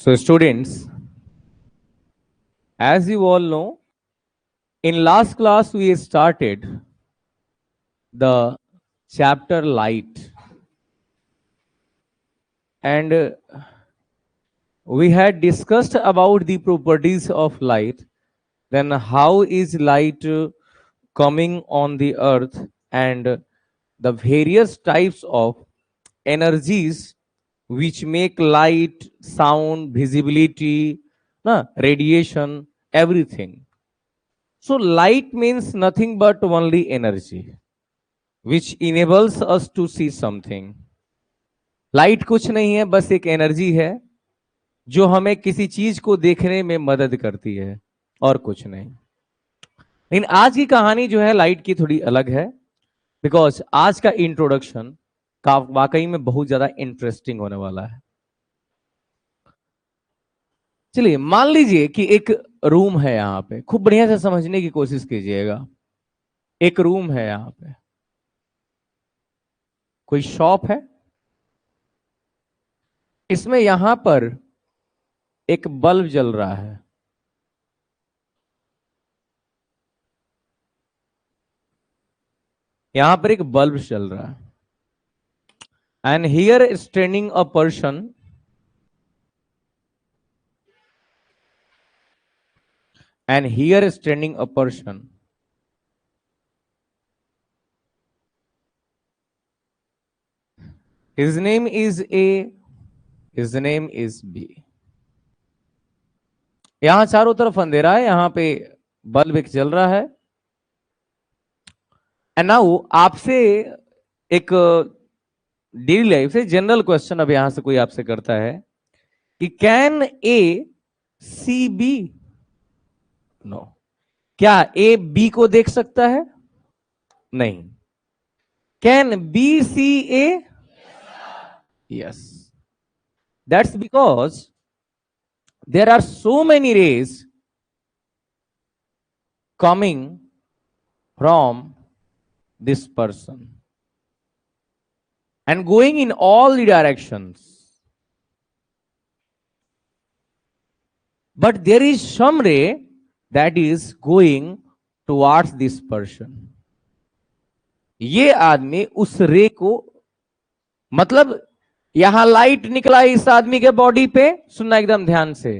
So, students, as you all know, in last class we started the chapter light, and we had discussed about the properties of light. Then, how is light coming on the earth, and the various types of energies which make light, sound, visibility, radiation, everything. So light means nothing but only energy, which enables us to see something. Light कुछ नहीं है, बस एक energy है जो हमें किसी चीज को देखने में मदद करती है, और कुछ नहीं। लेकिन आज की कहानी जो है लाइट की थोड़ी अलग है, बिकॉज आज का इंट्रोडक्शन का वाकई में बहुत ज्यादा इंटरेस्टिंग होने वाला है। चलिए, मान लीजिए कि एक रूम है, यहां पे खूब बढ़िया से समझने की कोशिश कीजिएगा। एक रूम है, यहां पे कोई शॉप है, इसमें यहां पर एक बल्ब जल रहा है। यहां पर एक बल्ब चल रहा है, and here standing a person, and here standing a person, his name is A, his name is B। यहां चारों तरफ अंधेरा है, यहां पे बल्ब एक जल रहा है। एंड नाउ आपसे एक डेली लाइफ से जनरल क्वेश्चन अब यहां से कोई आपसे करता है कि can A see B? No. क्या ए बी को देख सकता है? नहीं। Can B see A? Yes. That's because there are so many rays coming from this person and going in all the directions, but there is some ray that is going towards this person। ये आदमी उस रे को, मतलब यहां light निकला इस आदमी के बॉडी पे, सुनना एकदम ध्यान से,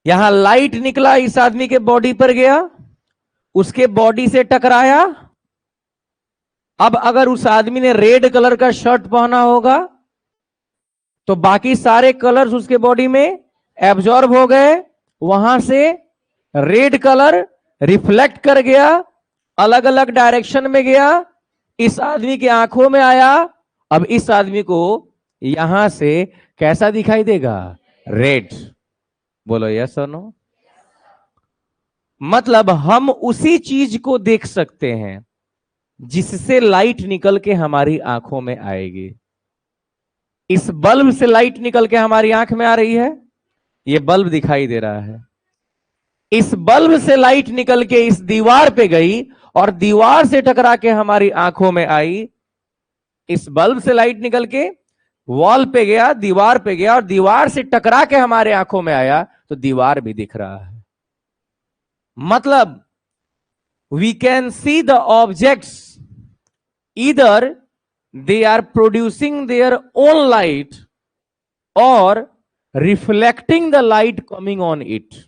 यहां लाइट निकला इस आदमी के बॉडी पर गया, उसके बॉडी से टकराया। अब अगर उस आदमी ने रेड कलर का शर्ट पहना होगा तो बाकी सारे कलर्स उसके बॉडी में एब्जॉर्ब हो गए, वहां से रेड कलर रिफ्लेक्ट कर गया, अलग अलग डायरेक्शन में गया, इस आदमी की आंखों में आया। अब इस आदमी को यहां से कैसा दिखाई देगा? रेड। बोलो यस और नो। मतलब हम उसी चीज को देख सकते हैं जिससे लाइट निकल के हमारी आंखों में आएगी। इस बल्ब से लाइट निकल के हमारी आंख में आ रही है, ये बल्ब दिखाई दे रहा है। इस बल्ब से लाइट निकल के इस दीवार पे गई और दीवार से टकरा के हमारी आंखों में आई। इस बल्ब से लाइट निकल के वॉल पे गया, दीवार पे गया, और दीवार से टकरा के हमारे आंखों में आया, तो दीवार भी दिख रहा है। मतलब we can see the objects, either they are producing their own light or reflecting the light coming on it।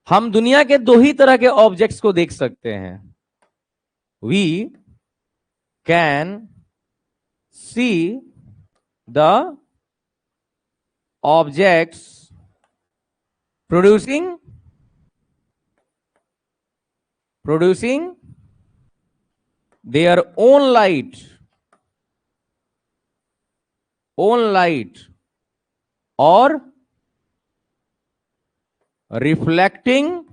हम दुनिया के दो ही तरह के ऑब्जेक्ट्स को देख सकते हैं। We can see the objects producing their own light or reflecting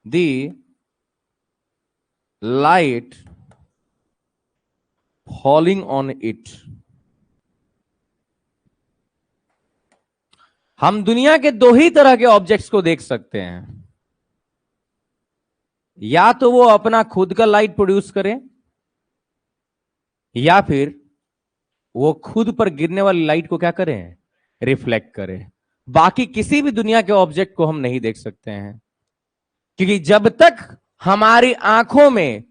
the light falling on it। हम दुनिया के दो ही तरह के ऑब्जेक्ट्स को देख सकते हैं, या तो वो अपना खुद का लाइट प्रोड्यूस करें, या फिर वो खुद पर गिरने वाली लाइट को क्या करें, रिफ्लेक्ट करें। बाकी किसी भी दुनिया के ऑब्जेक्ट को हम नहीं देख सकते हैं, क्योंकि जब तक हमारी आंखों में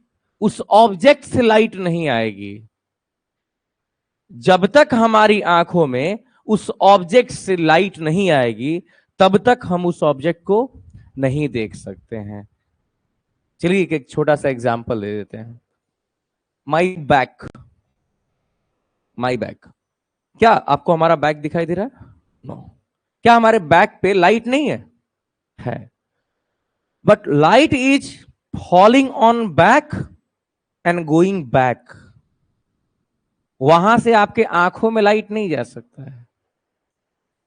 उस ऑब्जेक्ट से लाइट नहीं आएगी, जब तक हमारी आंखों में उस ऑब्जेक्ट से लाइट नहीं आएगी, तब तक हम उस ऑब्जेक्ट को नहीं देख सकते हैं। चलिए एक छोटा सा एग्जांपल दे देते हैं। माई बैक, माई बैक, क्या आपको हमारा बैक दिखाई दे रहा है? नो। क्या हमारे बैक पे लाइट नहीं है? है। But light is falling on back and going back. वहां से आपके आंखों में लाइट नहीं जा सकता है,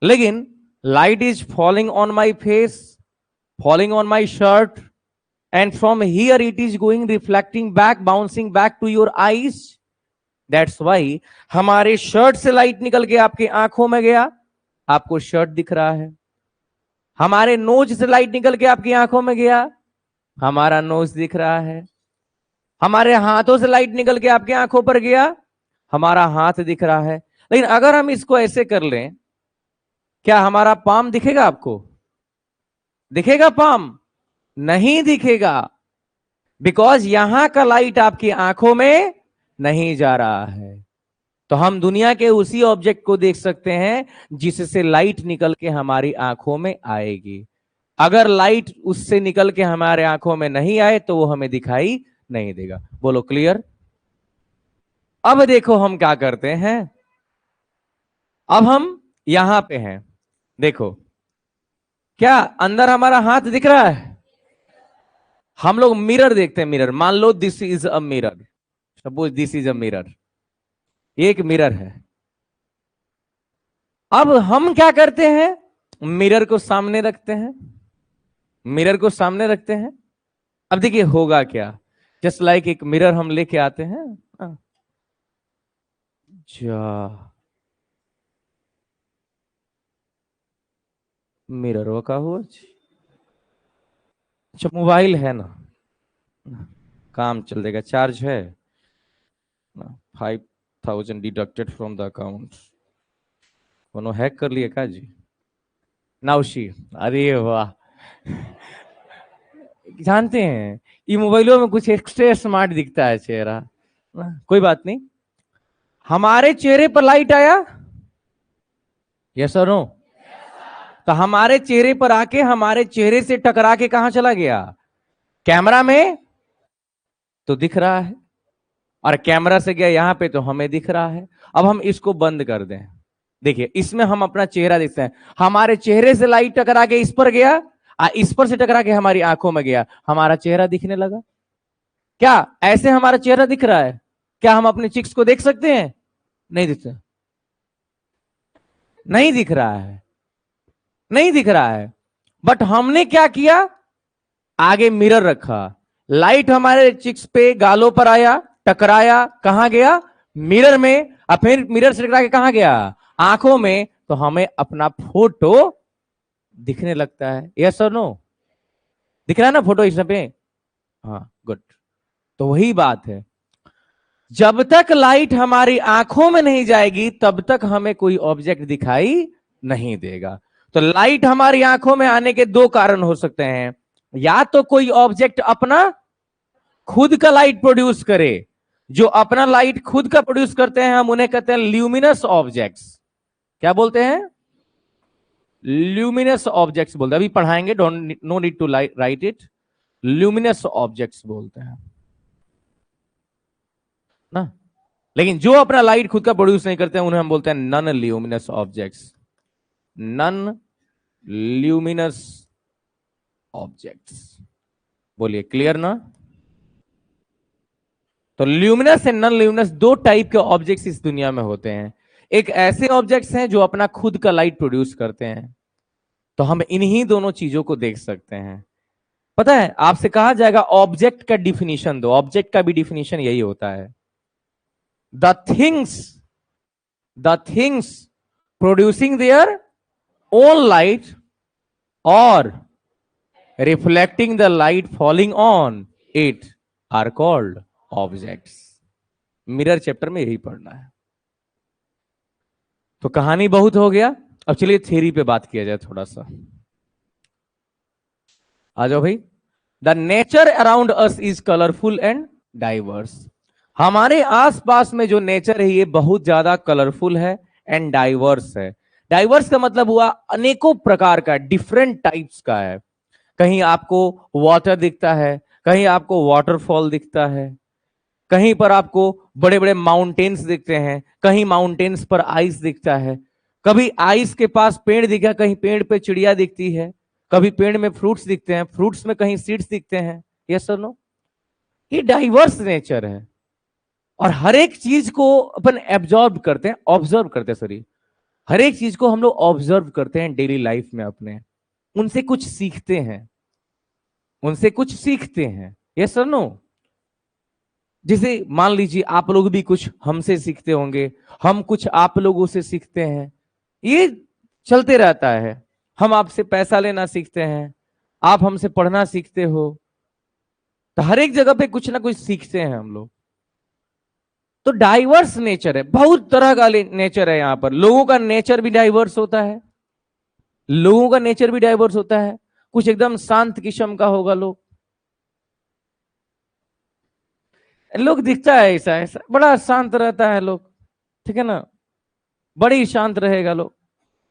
लेकिन light is falling on my face, falling on my shirt, and from here it is going reflecting back, bouncing back to your eyes. That's why हमारे शर्ट से लाइट निकल के आपकी आंखों में गया, आपको शर्ट दिख रहा है। हमारे नोज से लाइट निकल के आपकी आंखों में गया, हमारा नोज दिख रहा है। हमारे हाथों से लाइट निकल के आपकी आंखों पर गया, हमारा हाथ दिख रहा है। लेकिन अगर हम इसको ऐसे कर लें, क्या हमारा पाम दिखेगा? आपको दिखेगा पाम? नहीं दिखेगा, बिकॉज यहां का लाइट आपकी आंखों में नहीं जा रहा है। तो हम दुनिया के उसी ऑब्जेक्ट को देख सकते हैं जिससे लाइट निकल के हमारी आंखों में आएगी। अगर लाइट उससे निकल के हमारे आंखों में नहीं आए तो वो हमें दिखाई नहीं देगा। बोलो क्लियर? अब देखो हम क्या करते हैं। अब हम यहां पे हैं, देखो, क्या अंदर हमारा हाथ दिख रहा है? हम लोग मिरर देखते हैं, मिरर। मान लो this is a mirror, suppose this is a mirror, एक मिरर है। अब हम क्या करते हैं, मिरर को सामने रखते हैं, मिरर को सामने रखते हैं। अब देखिए होगा क्या, जस्ट लाइक एक मिरर हम लेके आते हैं। जा मिरर वो का हुआ। अच्छा मोबाइल है ना, काम चल देगा, चार्ज है। 5,000 डिडक्टेड फ्रॉम द अकाउंट। कोनो हैक कर लिए का जी? नाउशी, अरे वाह। जानते हैं ये मोबाइलों में कुछ एक्स्ट्रा स्मार्ट दिखता है चेहरा। कोई बात नहीं। हमारे चेहरे पर लाइट आया, यस और नो? तो हमारे चेहरे पर आके हमारे चेहरे से टकरा के कहां चला गया? कैमरा में तो दिख रहा है, और कैमरा से गया यहां पे तो हमें दिख रहा है। अब हम इसको बंद कर दें, देखिए इसमें हम अपना चेहरा देखते हैं। हमारे चेहरे से लाइट टकरा के इस पर गया, इस पर से टकरा के हमारी आंखों में गया, हमारा चेहरा दिखने लगा। क्या ऐसे हमारा चेहरा दिख रहा है? क्या हम अपने चिक्स को देख सकते हैं? नहीं दिखता, नहीं दिख रहा है, नहीं दिख रहा है। बट हमने क्या किया, आगे मिरर रखा, लाइट हमारे चिक्स पे गालों पर आया, टकराया, कहां गया? मिरर में। अब फिर मिरर से टकरा के कहां गया? आंखों में। तो हमें अपना फोटो दिखने लगता है, यस और नो? दिख रहा है ना फोटो इस पे? हाँ गुड। तो वही बात है, जब तक लाइट हमारी आंखों में नहीं जाएगी तब तक हमें कोई ऑब्जेक्ट दिखाई नहीं देगा। तो लाइट हमारी आंखों में आने के दो कारण हो सकते हैं, या तो कोई ऑब्जेक्ट अपना खुद का लाइट प्रोड्यूस करे। जो अपना लाइट खुद का प्रोड्यूस करते हैं हम उन्हें कहते हैं ल्यूमिनस ऑब्जेक्ट्स। क्या बोलते हैं? ल्यूमिनस ऑब्जेक्ट्स बोलते हैं। अभी पढ़ाएंगे, don't no need to write it. Luminous objects बोलते हैं ना। लेकिन जो अपना लाइट खुद का प्रोड्यूस नहीं करते हैं उन्हें हम बोलते हैं non luminous objects. Non luminous objects. बोलिए क्लियर ना? तो ल्यूमिनस एंड नन ल्यूमिनस दो टाइप के ऑब्जेक्ट्स इस दुनिया में होते हैं। एक ऐसे ऑब्जेक्ट्स हैं जो अपना खुद का लाइट प्रोड्यूस करते हैं, तो हम इन्हीं दोनों चीजों को देख सकते हैं। पता है आपसे कहा जाएगा ऑब्जेक्ट का डिफिनीशन दो, ऑब्जेक्ट का भी डिफिनीशन यही होता है, the things producing their own light और reflecting the light falling on it are called objects. Mirror chapter में यही पढ़ना है। तो कहानी बहुत हो गया, अब चलिए थ्योरी पे बात किया जाए थोड़ा सा। आ जाओ भाई। The nature around us is colourful and diverse. हमारे आसपास में जो नेचर है ये बहुत ज्यादा कलरफुल है एंड डाइवर्स है। डाइवर्स का मतलब हुआ अनेकों प्रकार का, डिफरेंट टाइप्स का है। कहीं आपको वाटर दिखता है, कहीं आपको वाटरफॉल दिखता है, कहीं पर आपको बड़े बड़े माउंटेन्स दिखते हैं, कहीं माउंटेन्स पर आइस दिखता है, कभी आइस के पास पेड़ दिखा, कहीं पेड़ पे चिड़िया दिखती है, कभी पेड़ में फ्रूट्स दिखते हैं, फ्रूट्स में कहीं सीड्स दिखते हैं। Yes or no? ये डाइवर्स नेचर है। और हर एक चीज को अपन एब्जॉर्ब करते हैं, ऑब्जर्व करते हैं, सॉरी, हर एक चीज को हम लोग ऑब्जर्व करते हैं डेली लाइफ में अपने, उनसे कुछ सीखते हैं, उनसे कुछ सीखते हैं। Yes or no? जैसे मान लीजिए आप लोग भी कुछ हमसे सीखते होंगे, हम कुछ आप लोगों से सीखते हैं, ये चलते रहता है। हम आपसे पैसा लेना सीखते हैं, आप हमसे पढ़ना सीखते हो, तो हर एक जगह पे कुछ ना कुछ सीखते हैं हम लोग। तो डाइवर्स नेचर है, बहुत तरह का नेचर है। यहां पर लोगों का नेचर भी डाइवर्स होता है, लोगों का नेचर भी डाइवर्स होता है। कुछ एकदम शांत किस्म का होगा लोग, लोग दिखता है ऐसा ऐसा बड़ा शांत रहता है लोग, ठीक है ना, बड़ी शांत रहेगा लोग।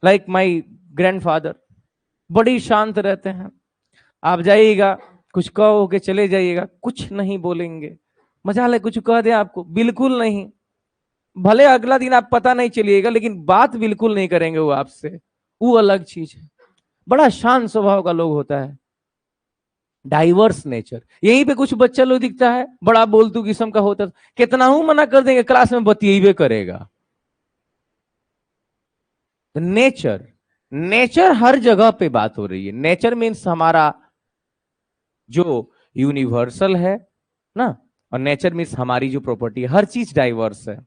लाइक माई ग्रैंडफादर, बड़ी शांत रहते हैं। आप जाइएगा, कुछ कहो के चले जाइएगा, कुछ नहीं बोलेंगे। मजाल है, कुछ कह दे आपको, बिल्कुल नहीं। भले अगला दिन आप पता नहीं चलिएगा, लेकिन बात बिल्कुल नहीं करेंगे वो आपसे, वो अलग चीज है। बड़ा शांत स्वभाव का लोग होता है, डाइवर्स नेचर। यहीं पे कुछ बच्चा लोग दिखता है बड़ा बोलतू किस्म का होता है, कितना हूं मना कर देंगे, क्लास में बतियाबे करेगा। नेचर, नेचर हर जगह पे बात हो रही है। नेचर मीन्स हमारा जो यूनिवर्सल है ना, और नेचर मीन्स हमारी जो प्रॉपर्टी है, हर चीज डाइवर्स है।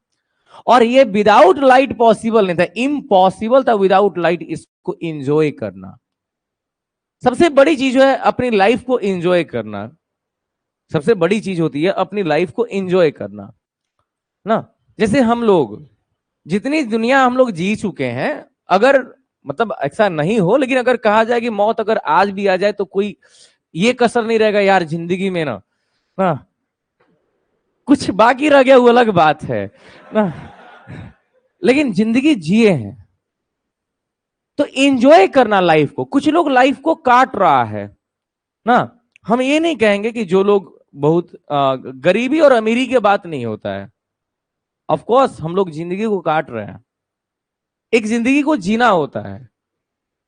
और ये विदाउट लाइट पॉसिबल नहीं था, इम्पॉसिबल था विदाउट लाइट इसको एंजॉय करना। सबसे बड़ी चीज जो है अपनी लाइफ को एंजॉय करना, सबसे बड़ी चीज होती है अपनी लाइफ को एंजॉय करना ना। जैसे हम लोग जितनी दुनिया हम लोग जी चुके हैं, अगर मतलब ऐसा नहीं हो, लेकिन अगर कहा जाए कि मौत अगर आज भी आ जाए तो कोई ये कसर नहीं रहेगा यार जिंदगी में ना कुछ बाकी रह गया, वो अलग बात है ना, लेकिन जिंदगी जिए हैं तो एंजॉय करना लाइफ को। कुछ लोग लाइफ को काट रहा है ना। हम ये नहीं कहेंगे कि जो लोग बहुत गरीबी और अमीरी की बात नहीं होता है, ऑफ कोर्स हम लोग जिंदगी को काट रहे हैं, एक जिंदगी को जीना होता है।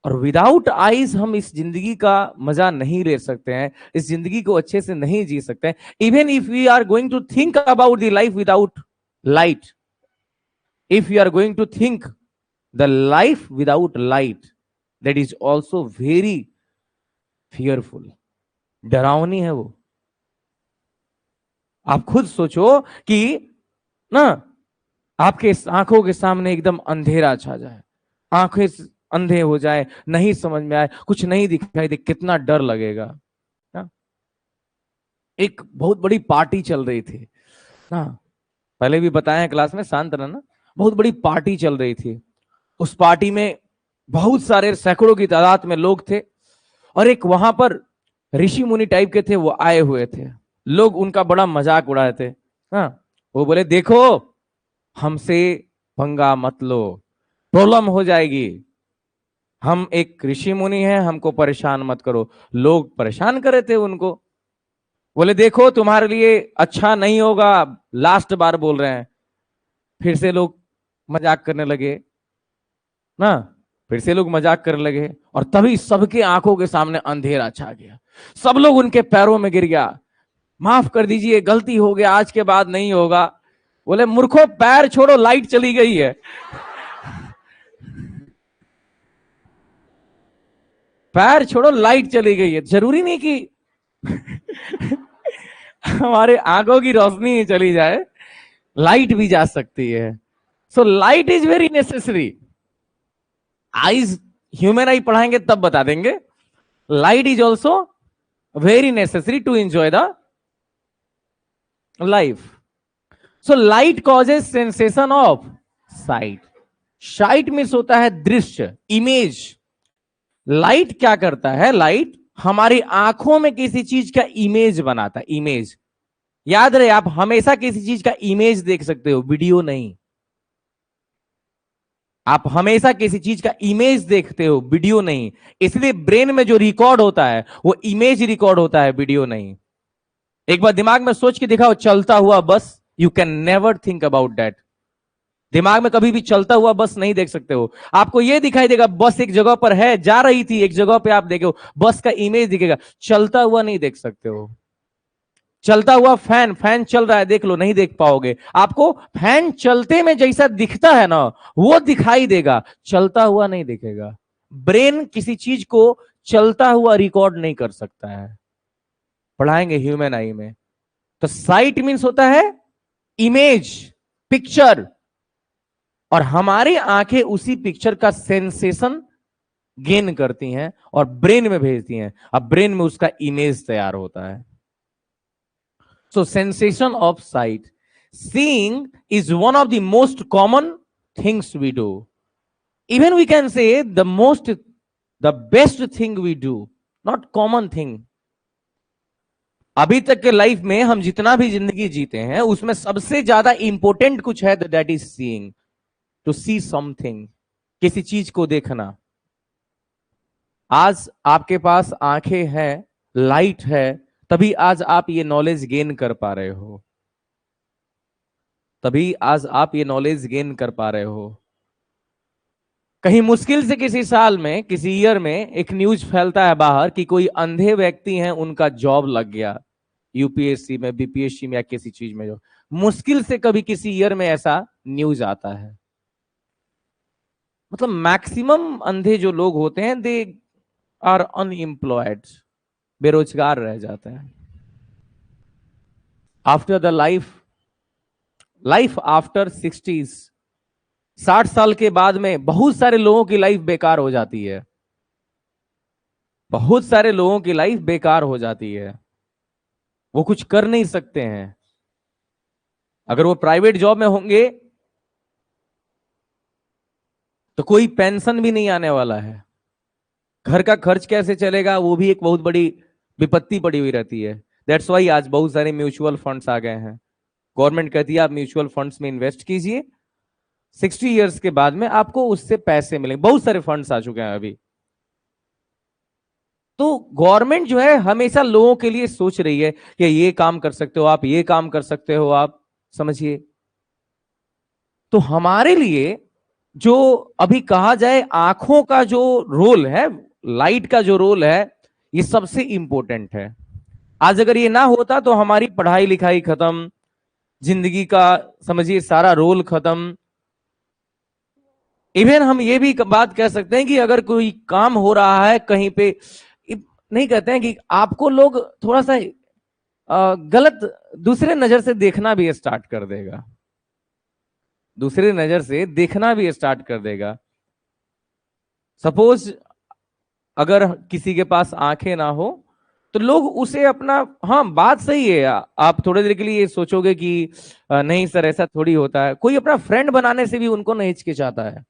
और विदाउट आईज हम इस जिंदगी का मजा नहीं ले सकते हैं, इस जिंदगी को अच्छे से नहीं जी सकते हैं। Even if we are going to think about the life without light, if you are going to think the life without light, that is also very fearful, डरावनी है वो। आप खुद सोचो कि ना आपके आंखों के सामने एकदम अंधेरा छा जाए, आंखें अंधे हो जाए, नहीं समझ में आए, कुछ नहीं दिखाई दे, कितना डर लगेगा ना। एक बहुत बड़ी पार्टी चल रही थी ना, पहले भी बताया क्लास में, शांत रहना। बहुत बड़ी पार्टी चल रही थी, उस पार्टी में बहुत सारे सैकड़ों की तादाद में लोग थे, और एक वहां पर ऋषि मुनि टाइप के थे, वो आए हुए थे। लोग उनका बड़ा मजाक उड़ाए थे। हाँ, वो बोले देखो हमसे पंगा मत लो, प्रॉब्लम हो जाएगी, हम एक ऋषि मुनि हैं, हमको परेशान मत करो। लोग परेशान कर रहे थे उनको, बोले देखो तुम्हारे लिए अच्छा नहीं होगा, लास्ट बार बोल रहे हैं। फिर से लोग मजाक करने लगे ना, फिर से लोग मजाक करने लगे, और तभी सबके आंखों के सामने अंधेरा छा गया। सब लोग उनके पैरों में गिर गया, माफ कर दीजिए गलती हो गया, आज के बाद नहीं होगा। बोले मूर्खों पैर छोड़ो, लाइट चली गई है। पैर छोड़ो, लाइट चली गई है। जरूरी नहीं कि हमारे आंखों की रोशनी ही चली जाए, लाइट भी जा सकती है। So light is very necessary. Eyes, human eye पढ़ाएंगे तब बता देंगे। Light is also very necessary to enjoy the life. So light causes sensation of sight. Sight means होता है दृश्य, इमेज। लाइट क्या करता है? लाइट हमारी आंखों में किसी चीज का इमेज बनाता है, इमेज। याद रहे, आप हमेशा किसी चीज का इमेज देख सकते हो, वीडियो नहीं। आप हमेशा किसी चीज का इमेज देखते हो, वीडियो नहीं। इसलिए ब्रेन में जो रिकॉर्ड होता है वो इमेज रिकॉर्ड होता है, वीडियो नहीं। एक बार दिमाग में सोच के दिखाओ, चलता हुआ बस, you can never think about that. दिमाग में कभी भी चलता हुआ बस नहीं देख सकते हो। आपको यह दिखाई देगा बस एक जगह पर है, जा रही थी एक जगह पे, आप देखो बस का इमेज दिखेगा, चलता हुआ नहीं देख सकते हो। चलता हुआ फैन, फैन चल रहा है देख लो, नहीं देख पाओगे। आपको फैन चलते में जैसा दिखता है ना, वो दिखाई देगा, चलता हुआ नहीं दिखेगा। ब्रेन किसी चीज को चलता हुआ रिकॉर्ड नहीं कर सकता है। पढ़ाएंगे ह्यूमन आई में। तो साइट मीन्स होता है इमेज, पिक्चर, और हमारी आंखें उसी पिक्चर का सेंसेशन गेन करती हैं और ब्रेन में भेजती हैं। अब ब्रेन में उसका इमेज तैयार होता है। So sensation of sight. Seeing is one of the most common things we do. Even we can say the best thing we do, not common thing. अभी तक के लाइफ में हम जितना भी जिंदगी जीते हैं उसमें सबसे ज्यादा इंपॉर्टेंट कुछ है, that is seeing, to see something, किसी चीज को देखना। आज आपके पास आंखें हैं, लाइट है, तभी आज आप ये नॉलेज गेन कर पा रहे हो, तभी आज आप ये नॉलेज गेन कर पा रहे हो। कहीं मुश्किल से किसी साल में, किसी ईयर में एक न्यूज फैलता है बाहर कि कोई अंधे व्यक्ति हैं, उनका जॉब लग गया, यूपीएससी में, बीपीएससी में या किसी चीज में। जो मुश्किल से कभी किसी ईयर में ऐसा न्यूज आता है। मतलब मैक्सिमम अंधे जो लोग होते हैं, दे आर अनएम्प्लॉयड, बेरोजगार रह जाते हैं। After the life after 60s, 60 साल के बाद में बहुत सारे लोगों की लाइफ बेकार हो जाती है। बहुत सारे लोगों की लाइफ बेकार हो जाती है, वो कुछ कर नहीं सकते हैं। अगर वो प्राइवेट जॉब में होंगे तो कोई पेंशन भी नहीं आने वाला है, घर का खर्च कैसे चलेगा, वो भी एक बहुत बड़ी विपत्ति पड़ी हुई रहती है। दैट्स वाई आज बहुत सारे म्यूचुअल फंड्स आ गए हैं। गवर्नमेंट कहती है आप म्यूचुअल फंड्स में इन्वेस्ट कीजिए, 60 इयर्स के बाद में आपको उससे पैसे मिलेंगे। बहुत सारे फंड्स आ चुके हैं अभी। तो गवर्नमेंट जो है हमेशा लोगों के लिए सोच रही है कि ये काम कर सकते हो आप, ये काम कर सकते हो आप, समझिए। तो हमारे लिए जो अभी कहा जाए आंखों का जो रोल है, लाइट का जो रोल है, ये सबसे इंपॉर्टेंट है। आज अगर ये ना होता तो हमारी पढ़ाई लिखाई खत्म, जिंदगी का समझिए सारा रोल खत्म। इवन हम ये भी बात कह सकते हैं कि अगर कोई काम हो रहा है कहीं पे, नहीं कहते हैं कि आपको लोग थोड़ा सा गलत दूसरे नजर से देखना भी स्टार्ट कर देगा, दूसरे नजर से देखना भी स्टार्ट कर देगा। सपोज अगर किसी के पास आंखें ना हो तो लोग उसे अपना, हाँ बात सही है, आप थोड़ी देर के लिए ये सोचोगे कि नहीं सर ऐसा थोड़ी होता है, कोई अपना फ्रेंड बनाने से भी उनको नहीं हिचकिचाता है,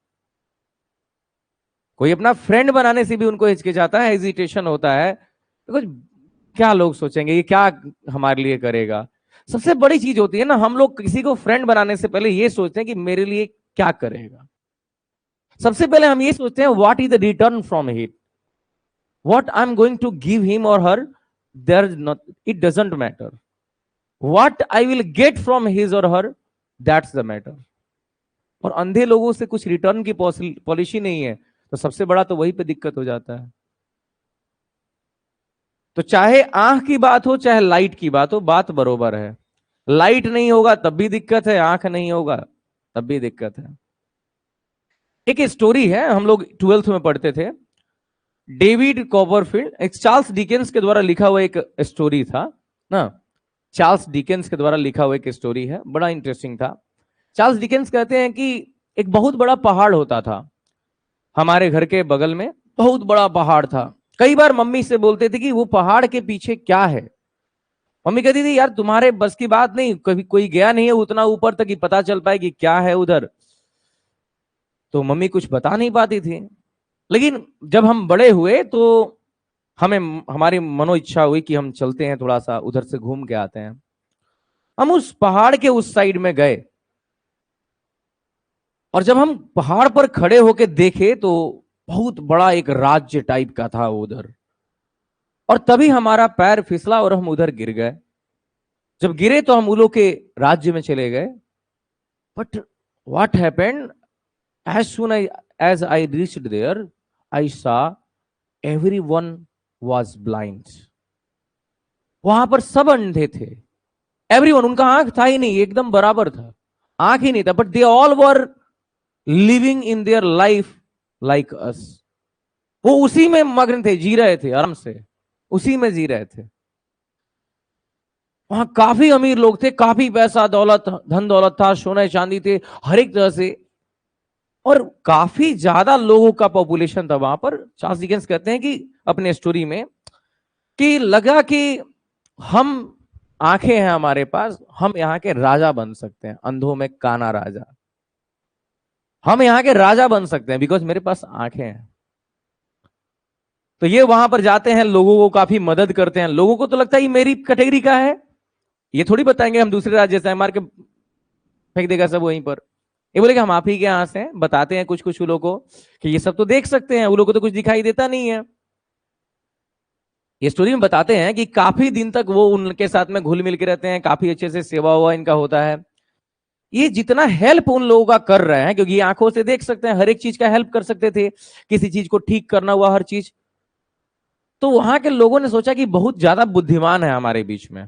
कोई अपना फ्रेंड बनाने से भी उनको हिचकिचाता है, हेजिटेशन होता है। तो क्या लोग सोचेंगे, ये क्या हमारे लिए करेगा। सबसे बड़ी चीज होती है ना, हम लोग किसी को फ्रेंड बनाने से पहले ये सोचते हैं कि मेरे लिए क्या करेगा। सबसे पहले हम ये सोचते हैं what is the return from it, what I'm going to give him or her, there's not, it doesn't matter. What I will get from his or her, that's the matter. और अंधे लोगों से कुछ रिटर्न की policy नहीं है, तो सबसे बड़ा तो वही पे दिक्कत हो जाता है। तो चाहे आंख की बात हो चाहे लाइट की बात हो, बात बरोबर है। लाइट नहीं होगा तब भी दिक्कत है, आंख नहीं होगा तब भी दिक्कत है। एक स्टोरी है, हम लोग 12th में पढ़ते थे, डेविड कॉपरफील्ड, एक चार्ल्स डिकेंस के द्वारा लिखा हुआ एक स्टोरी था ना, चार्ल्स डिकेंस के द्वारा लिखा हुआ एक स्टोरी है, बड़ा इंटरेस्टिंग था। चार्ल्स डिकेंस कहते हैं कि एक बहुत बड़ा पहाड़ होता था हमारे घर के बगल में, बहुत बड़ा पहाड़ था। कई बार मम्मी से बोलते थे कि वो पहाड़ के पीछे क्या है। मम्मी कहती थी यार तुम्हारे बस की बात नहीं, कभी कोई गया नहीं है उतना ऊपर तक कि पता चल पाए कि क्या है उधर। तो मम्मी कुछ बता नहीं पाती थी। लेकिन जब हम बड़े हुए तो हमें हमारी मनो इच्छा हुई कि हम चलते हैं, थोड़ा सा उधर से घूम के आते हैं। हम उस पहाड़ के उस साइड में गए, और जब हम पहाड़ पर खड़े होके देखे तो बहुत बड़ा एक राज्य टाइप का था उधर। और तभी हमारा पैर फिसला और हम उधर गिर गए। जब गिरे तो हम उन लोग के राज्य में चले गए। But what happened, as soon as I reached there, I saw everyone was blind. वहां पर सब अंधे थे। एवरीवन, उनका आंख था ही नहीं, एकदम बराबर था, आंख ही नहीं था, but they all were living in their life like us. वो उसी में मग्न थे, जी रहे थे आराम से, उसी में जी रहे थे। वहां काफी अमीर लोग थे, काफी पैसा दौलत धन दौलत था, सोने चांदी थे, हर एक तरह से। और काफी ज्यादा लोगों का पॉपुलेशन था वहां पर। चार्ल्स डिकेंस कहते हैं कि अपने स्टोरी में कि लगा कि हम, आंखें हैं हमारे पास, हम यहाँ के राजा बन सकते हैं, अंधों में काना राजा। हम यहाँ के राजा बन सकते हैं बिकॉज मेरे पास आंखें हैं। तो ये वहां पर जाते हैं, लोगों को काफी मदद करते हैं। लोगों को तो लगता है ये मेरी कैटेगरी का है, ये थोड़ी बताएंगे हम दूसरे राज्य से, मार के फेंक देगा सब वहीं पर। ये बोले कि हम आप ही के यहां से हैं, बताते हैं कुछ कुछ लोगों को कि ये सब तो देख सकते हैं, उन लोगों को तो कुछ दिखाई देता नहीं है। ये स्टोरी में बताते हैं कि काफी दिन तक वो उनके साथ में घुल मिल के रहते हैं, काफी अच्छे से सेवा हुआ इनका होता है। ये जितना हेल्प उन लोगों का कर रहे हैं, क्योंकि आंखों से देख सकते हैं, हर एक चीज का हेल्प कर सकते थे, किसी चीज को ठीक करना हुआ, हर चीज। तो वहां के लोगों ने सोचा कि बहुत ज्यादा बुद्धिमान है हमारे बीच में।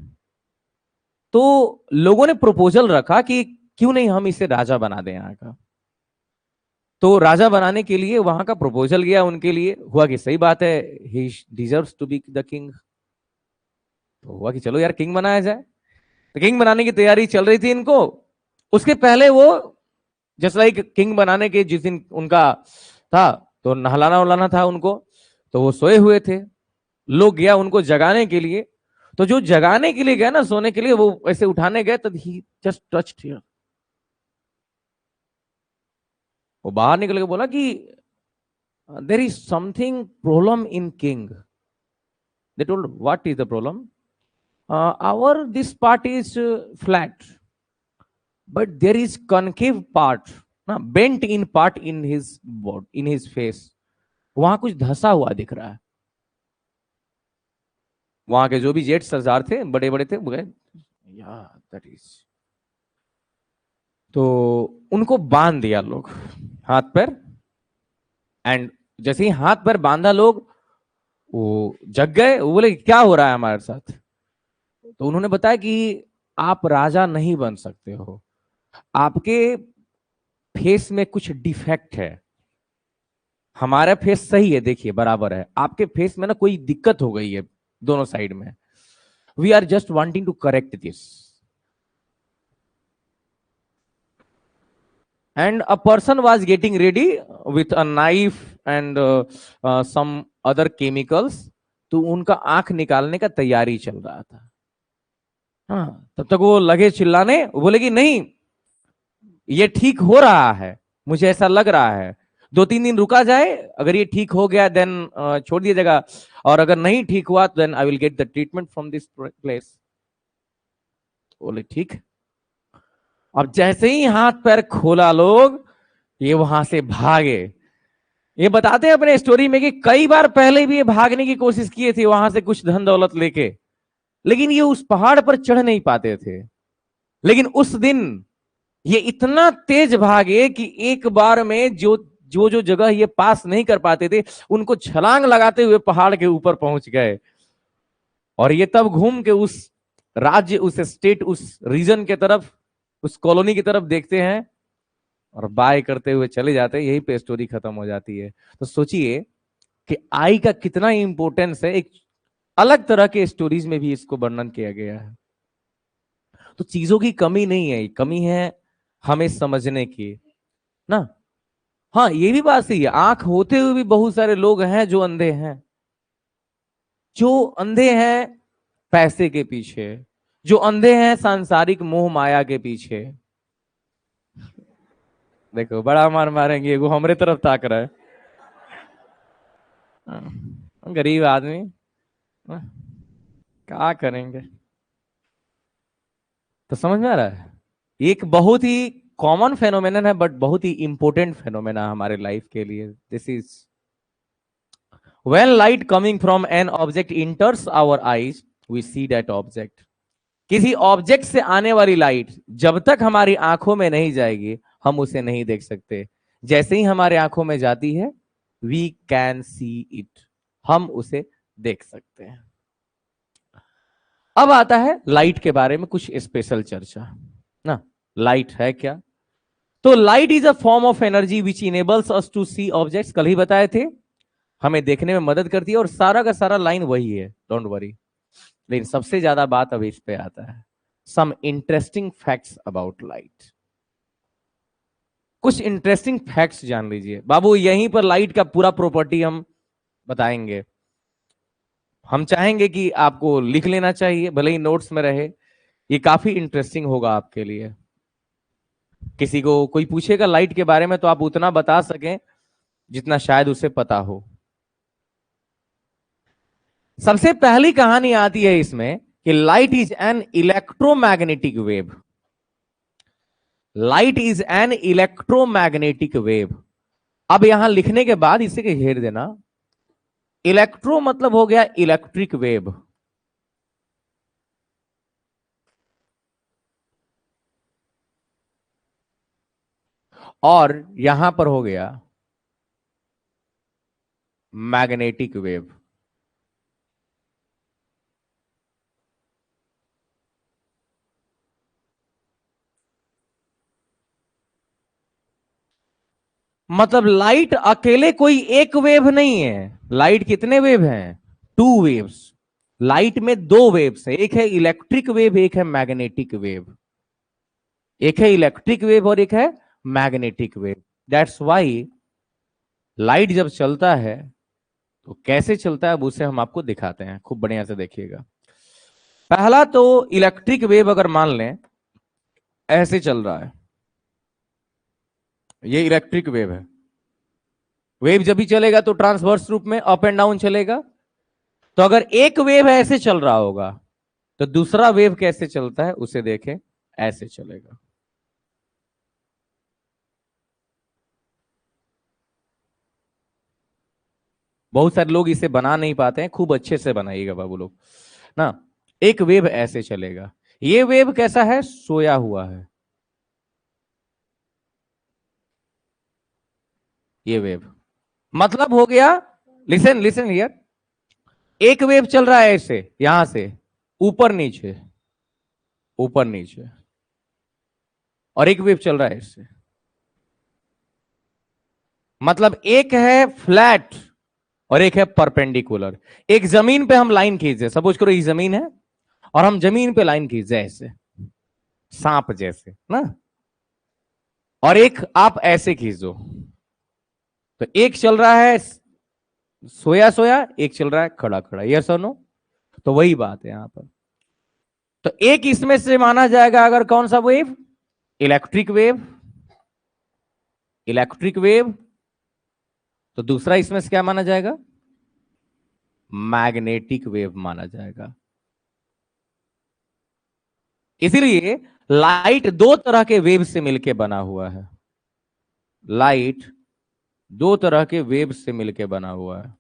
तो लोगों ने प्रपोजल रखा कि क्यों नहीं हम इसे राजा बना दें यहाँ का। तो राजा बनाने के लिए वहां का प्रपोजल गया उनके लिए। हुआ कि सही बात है, he deserves to be the king. तो हुआ कि चलो यार किंग बनाया जाए। तो किंग बनाने की तैयारी चल रही थी इनको। उसके पहले वो जस्ट लाइक किंग बनाने के जिस दिन उनका था, तो नहलाना उलाना था उनको। तो वो सोए हुए थे, लोग गया उनको जगाने के लिए। तो जो जगाने के लिए गया ना, सोने के लिए, वो ऐसे उठाने गए तो ही जस्ट टच्ड हियर। वो बाहर निकल के बोला कि there is something problem in king. They told what is the problem. Our this part is flat, but there is concave part, ना bent in part in his body, in his face. वहां कुछ धसा हुआ दिख रहा है। वहां के जो भी जेठ सरदार थे, बड़े बड़े थे, वो या दैट इज। तो उनको बांध दिया लोग हाथ पैर। एंड जैसे ही हाथ पैर बांधा लोग, वो जग गए। वो बोले क्या हो रहा है हमारे साथ। तो उन्होंने बताया कि आप राजा नहीं बन सकते हो, आपके फेस में कुछ डिफेक्ट है। हमारा फेस सही है, देखिए बराबर है, आपके फेस में ना कोई दिक्कत हो गई है दोनों साइड में। We are just wanting to correct this. And a person was getting ready with a knife and some other chemicals। तो उनका आंख निकालने का तैयारी चल रहा था। हाँ, तब तक वो लगे चिल्लाने। वो बोले कि नहीं, ये ठीक हो रहा है, मुझे ऐसा लग रहा है, 2-3 दिन रुका जाए, अगर ये ठीक हो गया देन छोड़ दिया जाएगा, और अगर नहीं ठीक हुआ then I will get the treatment from this place. बोले ठीक। अब जैसे ही हाथ पैर खोला लोग, ये वहां से भागे। ये बताते हैं अपने स्टोरी में कि कई बार पहले भी ये भागने की कोशिश किए थे वहां से कुछ धन दौलत लेके, लेकिन ये उस पहाड़ पर चढ़ नहीं पाते थे। लेकिन उस दिन ये इतना तेज भागे कि एक बार में जो जो जो जगह ये पास नहीं कर पाते थे, उनको छलांग लगाते हुए पहाड़ के ऊपर पहुंच गए। और ये तब घूम के उस राज्य, उस स्टेट, उस रीजन के तरफ, उस कॉलोनी की तरफ देखते हैं और बाय करते हुए चले जाते हैं। यही पे स्टोरी खत्म हो जाती है। तो सोचिए कि आई का कितना इंपॉर्टेंस है। एक अलग तरह के स्टोरीज में भी इसको वर्णन किया गया है। तो चीजों की कमी नहीं है, कमी है हमें समझने की, ना। हाँ, ये भी बात सही है, आंख होते हुए भी बहुत सारे लोग हैं जो अंधे हैं। जो अंधे हैं पैसे के पीछे, जो अंधे हैं सांसारिक मोह माया के पीछे। देखो बड़ा मार मारेंगे, वो हमारे तरफ ताक रहा है। गरीब आदमी, क्या करेंगे। तो समझ में आ रहा है, एक बहुत ही कॉमन फेनोमेनन है बट बहुत ही इंपॉर्टेंट फेनोमेना हमारे लाइफ के लिए। This is when light coming from an object enters our eyes, we see that object. किसी ऑब्जेक्ट से आने वाली लाइट जब तक हमारी आंखों में नहीं जाएगी हम उसे नहीं देख सकते। जैसे ही हमारे आंखों में जाती है, वी कैन सी इट, हम उसे देख सकते हैं। अब आता है लाइट के बारे में कुछ स्पेशल चर्चा ना। लाइट है क्या? तो light is a form of energy which enables us to see objects, कल ही बताए थे, हमें देखने में मदद करती है, और सारा का सारा लाइन वही है, डोंट वरी। लेकिन सबसे ज्यादा बात अब इस पे आता है, some interesting facts about light. कुछ इंटरेस्टिंग फैक्ट्स जान लीजिए बाबू, यहीं पर लाइट का पूरा प्रॉपर्टी हम बताएंगे। हम चाहेंगे कि आपको लिख लेना चाहिए, भले ही नोट्स में रहे, ये काफी इंटरेस्टिंग होगा आपके लिए। किसी को कोई पूछेगा लाइट के बारे में तो आप उतना बता सकें जितना शायद उसे पता हो। सबसे पहली कहानी आती है इसमें कि light is an electromagnetic wave. Light is an electromagnetic wave. अब यहां लिखने के बाद इसे घेर देना, इलेक्ट्रो मतलब हो गया इलेक्ट्रिक वेव, और यहां पर हो गया मैग्नेटिक वेव। मतलब लाइट अकेले कोई एक वेव नहीं है, लाइट कितने वेव हैं? Two waves. लाइट में दो वेव्स है, एक है इलेक्ट्रिक वेव, एक है मैग्नेटिक वेव। एक है इलेक्ट्रिक वेव और एक है magnetic wave. That's why light जब चलता है तो कैसे चलता है, अब उसे हम आपको दिखाते हैं, खूब बढ़िया से देखिएगा। पहला तो इलेक्ट्रिक वेव अगर मान लें ऐसे चल रहा है, ये इलेक्ट्रिक वेव है। वेव जब भी चलेगा तो ट्रांसवर्स रूप में अप एंड डाउन चलेगा। तो अगर एक वेव ऐसे चल रहा होगा तो दूसरा वेव कैसे चलता है उसे देखें, ऐसे चलेगा। बहुत सारे लोग इसे बना नहीं पाते हैं, खूब अच्छे से बनाइएगा बाबू लोग ना। एक वेव ऐसे चलेगा, ये वेव कैसा है? सोया हुआ है। ये वेव मतलब हो गया, लिसन लिसन हियर, एक वेव चल रहा है ऐसे, यहां से ऊपर नीचे, ऊपर नीचे, और एक वेव चल रहा है ऐसे। मतलब एक है फ्लैट और एक है परपेंडिकुलर। एक जमीन पे हम लाइन खींचे, सपोज करो ये जमीन है और हम जमीन पे लाइन खींचे ऐसे, सांप जैसे ना, और एक आप ऐसे खींच दो, तो एक चल रहा है सोया सोया, एक चल रहा है खड़ा खड़ा, यस और नो? तो वही बात है यहां पर। तो एक इसमें से माना जाएगा अगर कौन सा wave? Electric wave, electric wave. तो दूसरा इसमें से क्या माना जाएगा? मैग्नेटिक वेव माना जाएगा। इसीलिए लाइट दो तरह के वेव से मिलकर बना हुआ है। लाइट दो तरह के वेव से मिलकर बना हुआ है।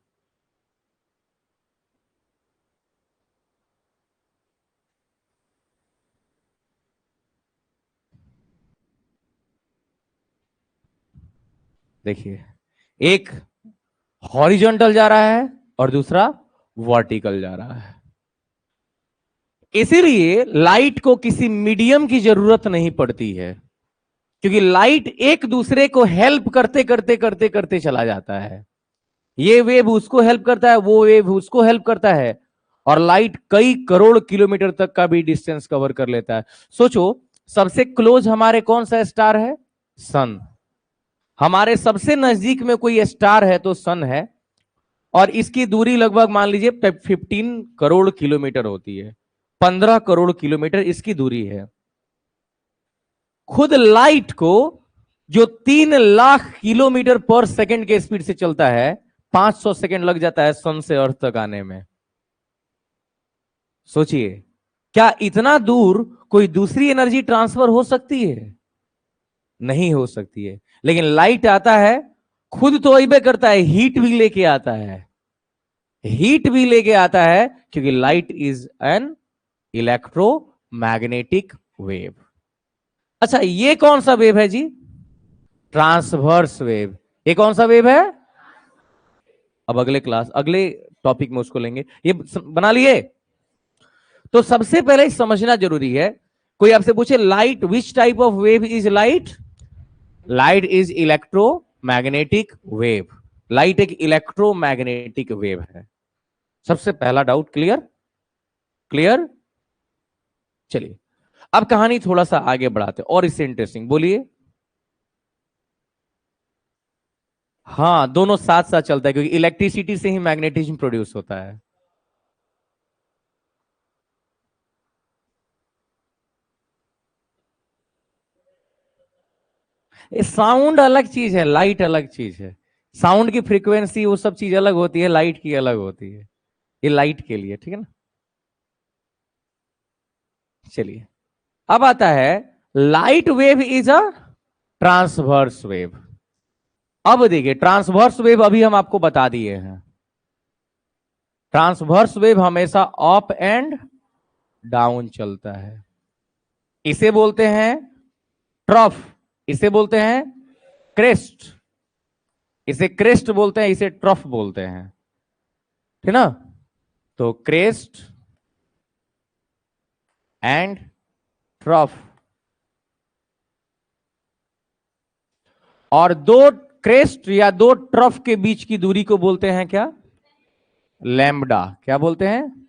देखिए, एक हॉरिजॉन्टल जा रहा है और दूसरा वर्टिकल जा रहा है। इसीलिए लाइट को किसी मीडियम की जरूरत नहीं पड़ती है, क्योंकि लाइट एक दूसरे को हेल्प करते करते करते करते चला जाता है। ये वेव उसको हेल्प करता है, वो वेव उसको हेल्प करता है, और लाइट कई करोड़ किलोमीटर तक का भी डिस्टेंस कवर कर लेता है। सोचो, सबसे क्लोज हमारे कौन सा स्टार है? सन। हमारे सबसे नजदीक में कोई स्टार है तो सन है, और इसकी दूरी लगभग मान लीजिए 15 करोड़ किलोमीटर होती है। 15 करोड़ किलोमीटर इसकी दूरी है। खुद लाइट को जो 3 लाख किलोमीटर पर सेकंड के स्पीड से चलता है, 500 सेकंड लग जाता है सन से अर्थ तक आने में। सोचिए, क्या इतना दूर कोई दूसरी एनर्जी ट्रांसफर हो सकती है? नहीं हो सकती है। लेकिन लाइट आता है, खुद तो अइबे करता है, हीट भी लेके आता है। हीट भी लेके आता है क्योंकि light is an electromagnetic wave. अच्छा, ये कौन सा वेव है जी? Transverse wave. ये कौन सा वेव है? अब अगले टॉपिक में उसको लेंगे। ये बना लिए? तो सबसे पहले समझना जरूरी है, कोई आपसे पूछे light which type of wave is light? Light is electromagnetic wave. Light एक इलेक्ट्रोमैग्नेटिक वेव है। सबसे पहला डाउट क्लियर? क्लियर? चलिए अब कहानी थोड़ा सा आगे बढ़ाते और इससे इंटरेस्टिंग। बोलिए। हाँ, दोनों साथ साथ चलता है क्योंकि इलेक्ट्रिसिटी से ही मैग्नेटिज्म प्रोड्यूस होता है। साउंड अलग चीज है, लाइट अलग चीज है। साउंड की फ्रीक्वेंसी वो सब चीज अलग होती है, लाइट की अलग होती है। ये लाइट के लिए, ठीक है ना? चलिए अब आता है, light wave is a transverse wave. अब देखिए, ट्रांसवर्स वेव अभी हम आपको बता दिए हैं। ट्रांसवर्स वेव हमेशा अप एंड डाउन चलता है। इसे बोलते हैं ट्रफ, इसे बोलते हैं क्रेस्ट, इसे क्रेस्ट बोलते हैं, इसे ट्रफ बोलते हैं, ठीक ना? तो क्रेस्ट एंड ट्रफ। और दो क्रेस्ट या दो ट्रफ के बीच की दूरी को बोलते हैं क्या? लैम्बडा। क्या बोलते हैं?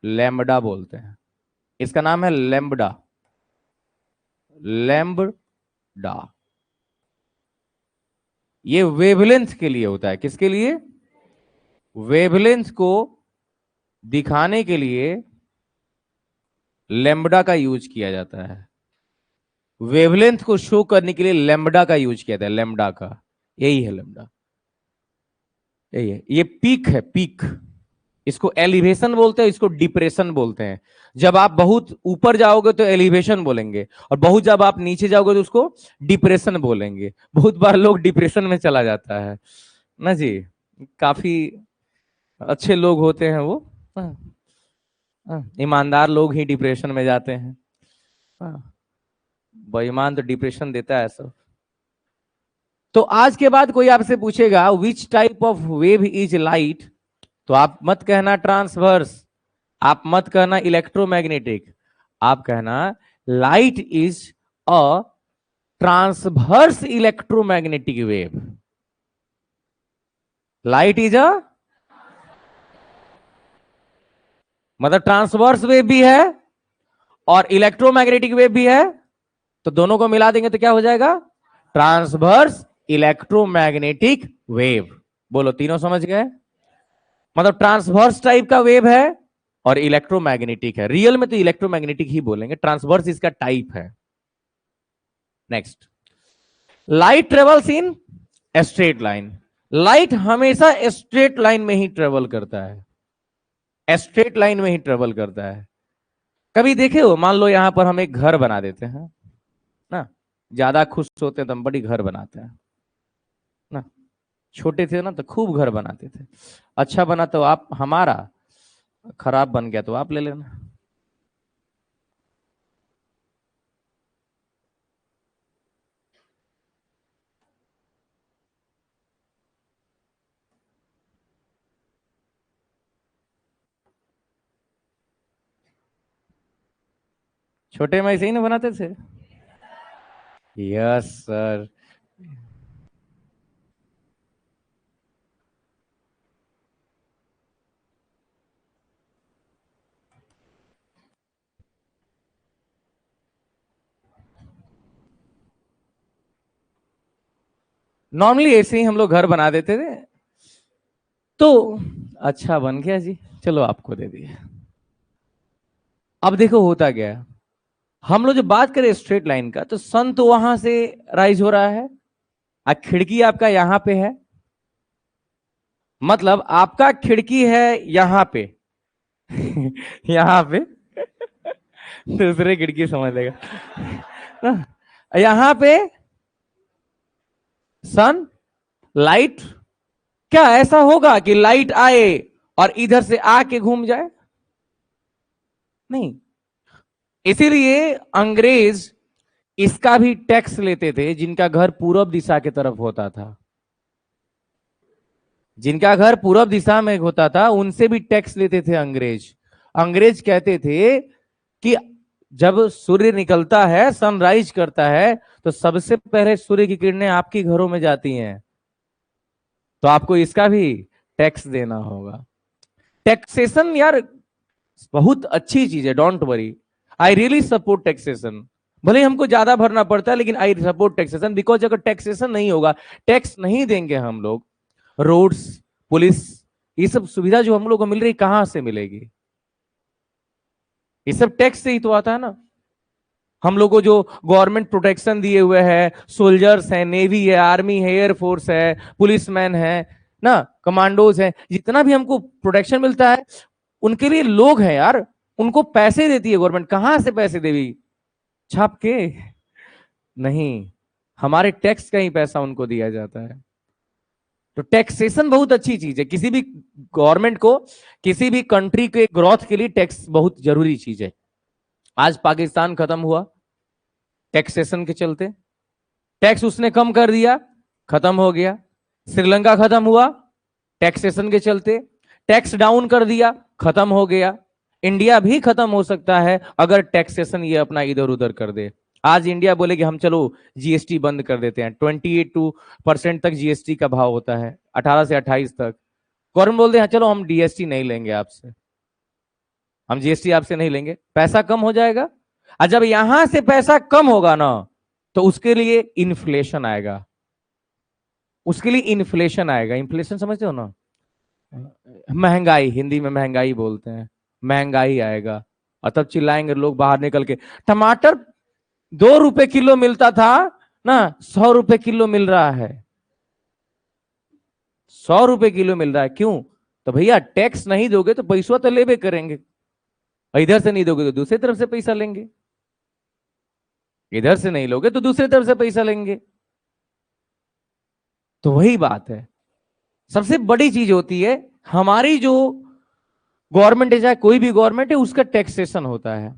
लैम्बडा बोलते हैं। इसका नाम है लैम्बडा। लैम्बडा। ये वेवलेंथ के लिए होता है। किसके लिए? वेवलेंथ को दिखाने के लिए लैम्बडा का यूज किया जाता है। वेवलेंथ को शो करने के लिए लैम्बडा का यूज किया जाता है। लैम्बडा का, यही है लैम्बडा, यही है। ये पीक है, पीक। इसको एलिवेशन बोलते हैं, इसको डिप्रेशन बोलते हैं। जब आप बहुत ऊपर जाओगे तो एलिवेशन बोलेंगे, और बहुत जब आप नीचे जाओगे तो उसको डिप्रेशन बोलेंगे। बहुत बार लोग डिप्रेशन में चला जाता है ना जी। काफी अच्छे लोग होते हैं वो, हाँ, हाँ, ईमानदार लोग ही डिप्रेशन में जाते हैं। हाँ, बेईमान तो डिप्रेशन देता है सब। तो आज के बाद कोई आपसे पूछेगा which type of wave is light, तो आप मत कहना ट्रांसवर्स, आप मत कहना इलेक्ट्रोमैग्नेटिक, आप कहना light is a transverse electromagnetic wave. Light is अ, मतलब ट्रांसवर्स वेव भी है और इलेक्ट्रोमैग्नेटिक वेव भी है, तो दोनों को मिला देंगे तो क्या हो जाएगा? Transverse electromagnetic wave. बोलो, तीनों समझ गए? मतलब ट्रांसवर्स टाइप का वेव है और इलेक्ट्रोमैग्नेटिक है। रियल में तो इलेक्ट्रोमैग्नेटिक ही बोलेंगे, ट्रांसवर्स इसका टाइप है। Next, light travels in straight line. Light हमेशा स्ट्रेट लाइन में ही ट्रेवल करता है, स्ट्रेट लाइन में ही ट्रेवल करता है। कभी देखे हो, मान लो यहां पर हम एक घर बना देते हैं ना, ज्यादा खुश होते हैं तो हम बड़ी घर बनाते हैं ना। छोटे थे ना तो खूब घर बनाते थे। अच्छा बना तो आप हमारा, खराब बन गया तो आप ले लेना। छोटे में ऐसे ही ना बनाते थे। Yes sir. नॉर्मली ऐसे ही हम लोग घर बना देते थे। तो अच्छा बन गया जी, चलो आपको दे दिया। अब देखो होता क्या है, हम लोग जब बात करें स्ट्रेट लाइन का, तो सन तो वहां से राइज हो रहा है, खिड़की आपका यहां पे है, मतलब आपका खिड़की है यहां पे यहां पे दूसरे खिड़की समझ लेगा ना, यहां पे सन, लाइट, क्या ऐसा होगा कि लाइट आए और इधर से आके घूम जाए? नहीं। इसीलिए अंग्रेज इसका भी टैक्स लेते थे जिनका घर पूरब दिशा की तरफ होता था। जिनका घर पूरब दिशा में होता था उनसे भी टैक्स लेते थे अंग्रेज। अंग्रेज कहते थे कि जब सूर्य निकलता है, सनराइज करता है, तो सबसे पहले सूर्य की किरणें आपके घरों में जाती हैं, तो आपको इसका भी टैक्स देना होगा। टैक्सेशन यार बहुत अच्छी चीज है, don't worry, I really support taxation. भले हमको ज्यादा भरना पड़ता है, लेकिन आई सपोर्ट टैक्सेशन, बिकॉज अगर टैक्सेशन नहीं होगा, टैक्स नहीं देंगे हम लोग, रोड्स, पुलिस, ये सब सुविधा जो हम लोग को मिल रही कहां से मिलेगी? ये सब टैक्स से ही तो आता है ना। हम लोग को जो गवर्नमेंट प्रोटेक्शन दिए हुए है, सोल्जर्स है, नेवी है, आर्मी है, एयरफोर्स है, पुलिसमैन है ना, कमांडोज है, जितना भी हमको प्रोटेक्शन मिलता है, उनके लिए लोग हैं यार, उनको पैसे देती है गवर्नमेंट। कहां से पैसे देगी? छाप के नहीं, हमारे टैक्स का ही पैसा उनको दिया जाता है। तो टैक्सेशन बहुत अच्छी चीज है, किसी भी गवर्नमेंट को, किसी भी कंट्री के ग्रोथ के लिए टैक्स बहुत जरूरी चीज है। आज पाकिस्तान खत्म हुआ टैक्सेशन के चलते, टैक्स उसने कम कर दिया, खत्म हो गया। श्रीलंका खत्म हुआ टैक्सेशन के चलते, टैक्स डाउन कर दिया, खत्म हो गया। इंडिया भी खत्म हो सकता है अगर टैक्सेशन ये अपना इधर उधर कर दे। आज इंडिया बोले कि हम चलो जीएसटी बंद कर देते हैं, 28% तक जीएसटी का भाव होता है, 18 से 28 तक। गवर्नमेंट बोलते हैं चलो हम जीएसटी नहीं लेंगे आपसे, हम जीएसटी आपसे नहीं लेंगे, पैसा कम हो जाएगा। और जब यहां से पैसा कम होगा ना, तो उसके लिए इन्फ्लेशन आएगा, उसके लिए इन्फ्लेशन आएगा। इन्फ्लेशन समझते हो ना? महंगाई, हिंदी में महंगाई बोलते हैं, महंगाई आएगा। और तब चिल्लाएंगे लोग बाहर निकल के, टमाटर 2 रुपए किलो मिलता था ना, 100 रुपए किलो मिल रहा है, 100 रुपए किलो मिल रहा है। क्यों? तो भैया टैक्स नहीं दोगे तो पैसा तो लेबे करेंगे, इधर से नहीं दोगे तो दूसरी तरफ से पैसा लेंगे, इधर से नहीं लोगे तो दूसरी तरफ से पैसा लेंगे। तो वही बात है, सबसे बड़ी चीज होती है हमारी जो गवर्नमेंट है, चाहे कोई भी गवर्नमेंट है, उसका टैक्सेशन होता है।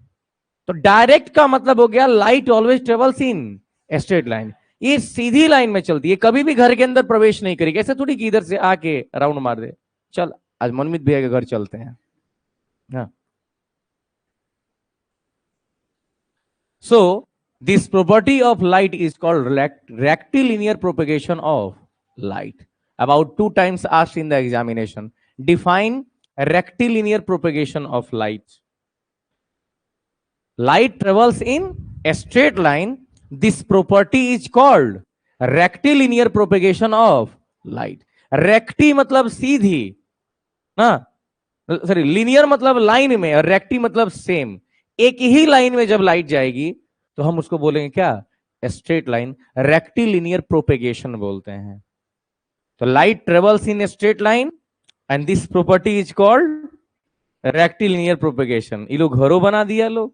तो डायरेक्ट का मतलब हो गया light always travels in straight line, ये सीधी लाइन में चलती है, कभी भी घर के अंदर प्रवेश नहीं करेगी। ऐसे थोड़ी कि इधर से आके राउंड मार दे, चल आज मनमीत भैया के घर चलते हैं। हाँ, so this property of light is called rectilinear propagation of light. About 2 times asked in the examination. Define rectilinear propagation of light. Light travels in a straight line. This property is called rectilinear propagation of light. Recti मतलब सीधी ना, sorry linear मतलब line में, और recti मतलब same, एक ही line में जब light जाएगी तो हम उसको बोलेंगे क्या? स्ट्रेट लाइन, रेक्टिलिनियर प्रोपेगेशन बोलते हैं। तो light travels in straight line and this property is called rectilinear propagation. ये लोग घरों बना दिया लोग।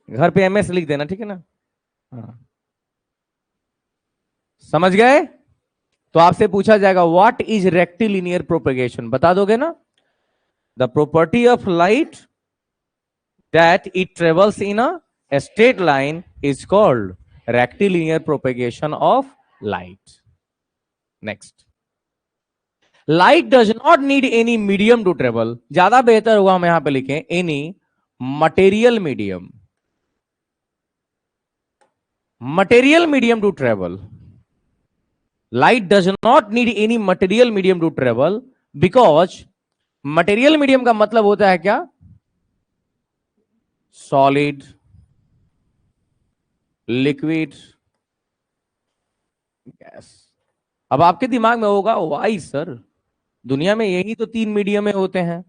घर पे एमएस लिख देना, ठीक है ना? हाँ। समझ गए? तो आपसे पूछा जाएगा व्हाट इज रेक्टिलिनियर प्रोपेगेशन, बता दोगे ना? The property of light that it travels in a straight line is called rectilinear propagation of light. Next, light does not need any medium to travel. ज्यादा बेहतर होगा हम यहां पे लिखें any material medium, material medium to travel. Light does not need any material medium to travel because material medium का मतलब होता है क्या? Solid, liquid, gas. अब आपके दिमाग में होगा वाई सर, दुनिया में यही तो 3 मीडियम में होते हैं,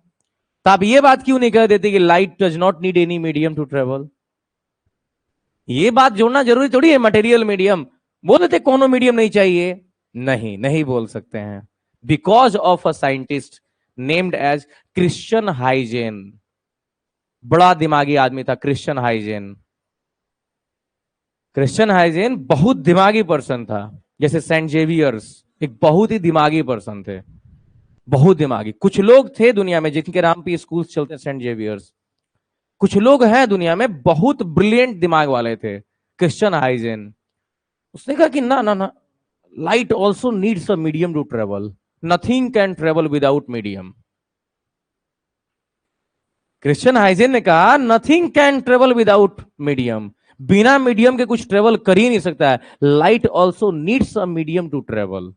तो आप ये बात क्यों नहीं कह देते कि light does not need any medium to travel? ये बात जोड़ना जरूरी थोड़ी है, मटेरियल मीडियम बोल देते, कोनो मीडियम नहीं चाहिए। नहीं, नहीं बोल सकते हैं। Because of a scientist named as Christian Huygens. बड़ा दिमागी आदमी था क्रिश्चियन हाइजेन। क्रिश्चियन हाइजेन बहुत दिमागी पर्सन था। जैसे सेंट जेवियर्स एक बहुत ही दिमागी पर्सन थे, बहुत दिमागी। कुछ लोग थे दुनिया में जिनके नाम पे स्कूल चलते हैं, सेंट जेवियर्स। कुछ लोग हैं दुनिया में बहुत ब्रिलियंट दिमाग वाले थे, क्रिश्चियन हाइजेन। उसने कहा कि ना ना ना, light also needs a medium to travel, nothing can travel without medium. Christian Huygens ने कहा nothing can travel without medium, बिना मीडियम के कुछ ट्रेवल कर ही नहीं सकता है। Light also needs a medium to travel.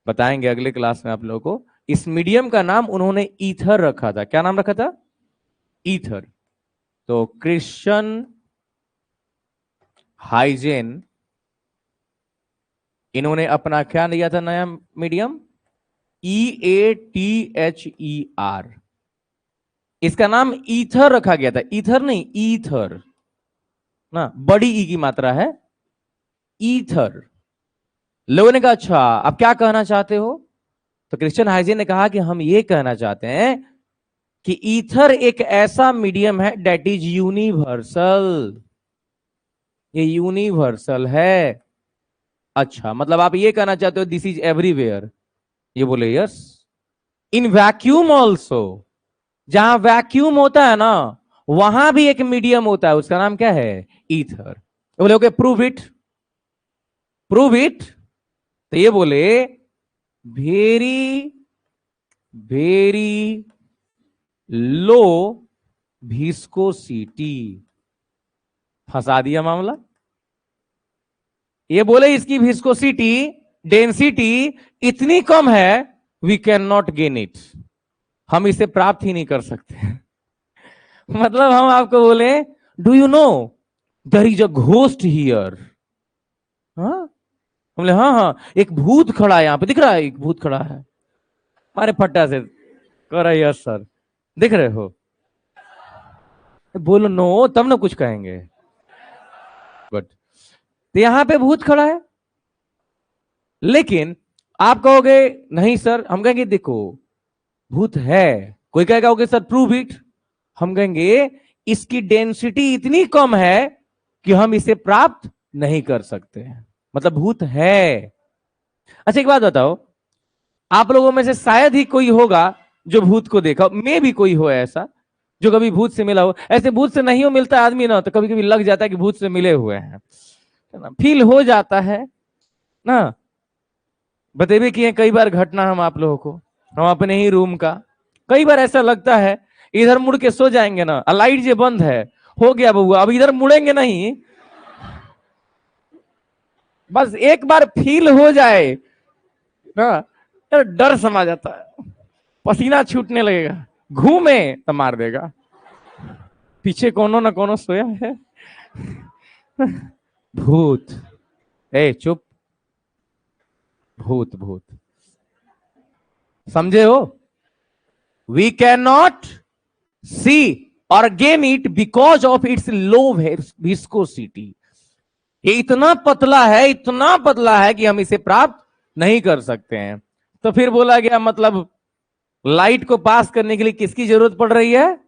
बताएंगे अगले क्लास में आप लोगों को। इस मीडियम का नाम उन्होंने ईथर रखा था। क्या नाम रखा था? ईथर। तो क्रिश्चियन हाइजेन, इन्होंने अपना क्या लिया था नया मीडियम? EATHER। इसका नाम ईथर रखा गया था, ईथर नहीं ईथर ना, बड़ी ई की मात्रा है, ईथर। लोगों ने कहा अच्छा आप क्या कहना चाहते हो? तो क्रिश्चियन हाइजेन ने कहा कि हम ये कहना चाहते हैं कि ईथर एक ऐसा मीडियम है डेट इज यूनिवर्सल। ये यूनिवर्सल है। अच्छा, मतलब आप ये कहना चाहते हो दिस इज एवरीवेयर? ये बोले यस। इन वैक्यूम ऑल्सो, जहां वैक्यूम होता है ना, वहां भी एक मीडियम होता है, उसका नाम क्या है? ईथर। बोले okay prove it, prove it. तो ये बोले वेरी वेरी लो विस्कोसिटी। फंसा दिया मामला। ये बोले इसकी विस्कोसिटी, डेंसिटी इतनी कम है, we can not gain it, हम इसे प्राप्त ही नहीं कर सकते। मतलब हम आपको बोले do you know there is a ghost here. हाँ, हम बोले हाँ हाँ एक भूत खड़ा है यहां पे, दिख रहा है एक भूत खड़ा है। अरे फट्टा से कह रहा है यस सर, दिख रहे हो? बोलो नो तब ना कुछ कहेंगे। बट तो यहां पे भूत खड़ा है, लेकिन आप कहोगे नहीं सर, हम कहेंगे देखो भूत है। कोई कहेगा ओके सर प्रूव इट, हम कहेंगे इसकी डेंसिटी इतनी कम है कि हम इसे प्राप्त नहीं कर सकते हैं, मतलब भूत है। अच्छा एक बात बताओ, आप लोगों में से शायद ही कोई होगा जो भूत को देखा, मे भी कोई हो ऐसा जो कभी भूत से मिला हो। ऐसे भूत से नहीं हो मिलता आदमी ना, तो कभी कभी लग जाता है कि भूत से मिले हुए हैं, फील हो जाता है ना। बतेबे किए कई बार घटना हम आप लोगों को, हम अपने ही रूम का। कई बार ऐसा लगता है इधर मुड़ के सो जाएंगे ना, लाइट जो बंद है, हो गया बउआ, अब इधर मुड़ेंगे नहीं, बस एक बार फील हो जाए ना, डर समा जाता है, पसीना छूटने लगेगा, घूमे तो मार देगा, पीछे कोनो ना कोनो सोया है। भूत, ए चुप, भूत भूत, समझे हो? वी कैन नॉट सी और gain it because of its low viscosity. ये इतना पतला है, इतना पतला है कि हम इसे प्राप्त नहीं कर सकते हैं। तो फिर बोला गया मतलब लाइट को पास करने के लिए किसकी जरूरत पड़ रही है?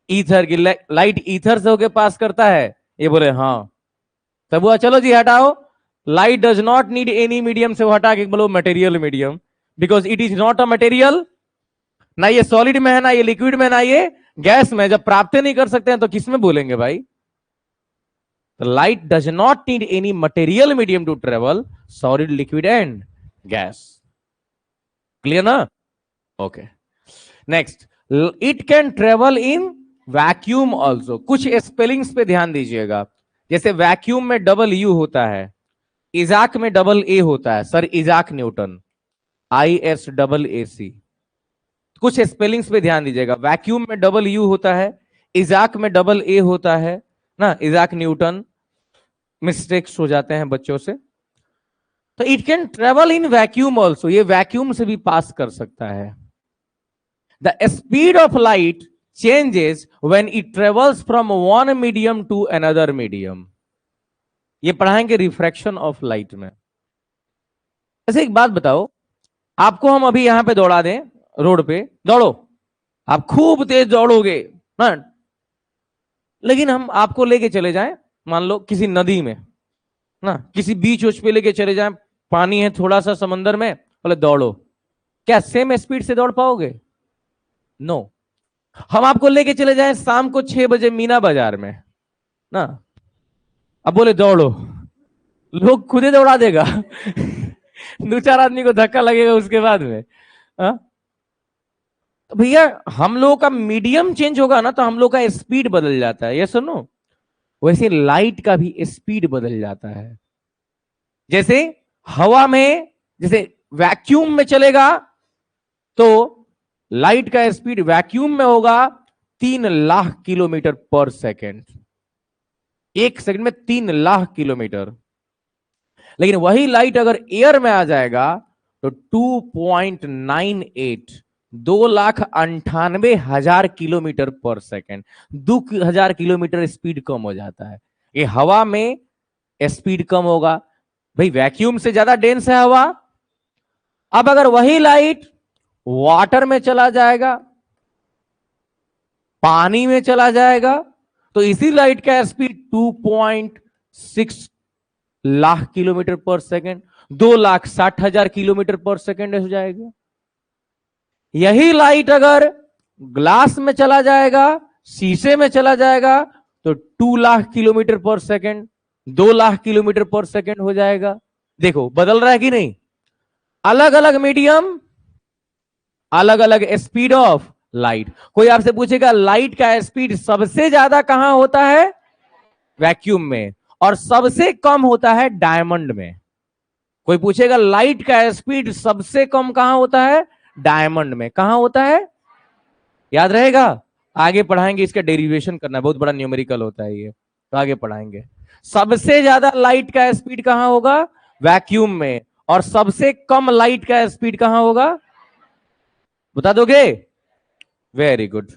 ईथर की। लाइट ईथर से होकर पास करता है? ये बोले हाँ। तब हुआ चलो जी हटाओ, light does not need any medium से हटा के बोलो material medium, because it is not a material. ना ये सॉलिड में है, ना ये लिक्विड में, ना ये गैस में। जब प्राप्त नहीं कर सकते हैं तो किस में बोलेंगे भाई? Light does not need any material medium to travel, solid liquid and gas. Clear ना? Okay next, it can travel in vacuum also. कुछ स्पेलिंग्स पे ध्यान दीजिएगा, जैसे वैक्यूम में डबल यू होता है, इजाक में डबल ए होता है, सर इजाक न्यूटन, ISAAC। कुछ स्पेलिंग्स पे ध्यान दीजिएगा, वैक्यूम में डबल यू होता है, इजाक में डबल ए होता है ना, इजाक न्यूटन। मिस्टेक्स हो जाते हैं बच्चों से। तो it can travel in vacuum also, ये वैक्यूम से भी पास कर सकता है। The speed of light changes when it travels from one medium to another medium. ये पढ़ाएंगे रिफ्रैक्शन ऑफ लाइट में। ऐसे एक बात बताओ, आपको हम अभी यहां पे दौड़ा दें, रोड पे दौड़ो, आप खूब तेज दौड़ोगे ना, लेकिन हम आपको लेके चले जाएं मान लो किसी नदी में ना, किसी बीच उच पे लेके चले जाएं, पानी है थोड़ा सा समंदर में, बोले दौड़ो, क्या सेम स्पीड से दौड़ पाओगे? नो। हम आपको लेके चले जाएं शाम को 6 बजे मीना बाजार में ना, अब बोले दौड़ो, लोग खुद ही दौड़ा देगा। दो चार आदमी को धक्का लगेगा उसके बाद में। तो भैया हम लोगों का मीडियम चेंज होगा ना, तो हम लोग का स्पीड बदल जाता है, ये सुनो। वैसे लाइट का भी स्पीड बदल जाता है। जैसे हवा में, जैसे वैक्यूम में चलेगा तो लाइट का स्पीड वैक्यूम में होगा 3 लाख किलोमीटर पर सेकेंड, 1 सेकंड में 3 लाख किलोमीटर। लेकिन वही लाइट अगर एयर में आ जाएगा तो 2.98, 2,98,000 किलोमीटर पर सेकेंड, 2,000 किलोमीटर स्पीड कम हो जाता है। ये हवा में स्पीड कम होगा, भाई वैक्यूम से ज्यादा डेंस है हवा। अब अगर वही लाइट वाटर में चला जाएगा, पानी में चला जाएगा, तो इसी लाइट का स्पीड 2.6 लाख किलोमीटर पर सेकेंड, 2,60,000 किलोमीटर पर सेकेंड हो जाएगा। यही लाइट अगर ग्लास में चला जाएगा, शीशे में चला जाएगा, तो 2 लाख किलोमीटर पर सेकेंड, 2 लाख किलोमीटर पर सेकेंड हो जाएगा। देखो बदल रहा है कि नहीं? अलग अलग मीडियम, अलग अलग स्पीड ऑफ लाइट। कोई आपसे पूछेगा लाइट का स्पीड सबसे ज्यादा कहां होता है? वैक्यूम में, और सबसे कम होता है डायमंड में। कोई पूछेगा लाइट का स्पीड सबसे कम कहां होता है? डायमंड में। कहां होता है? याद रहेगा, आगे पढ़ाएंगे, इसका डेरिवेशन करना, बहुत बड़ा न्यूमेरिकल होता है ये, तो आगे पढ़ाएंगे। सबसे ज्यादा लाइट का स्पीड कहां होगा? वैक्यूम में। और सबसे कम लाइट का स्पीड कहां होगा? बता दोगे? Very good.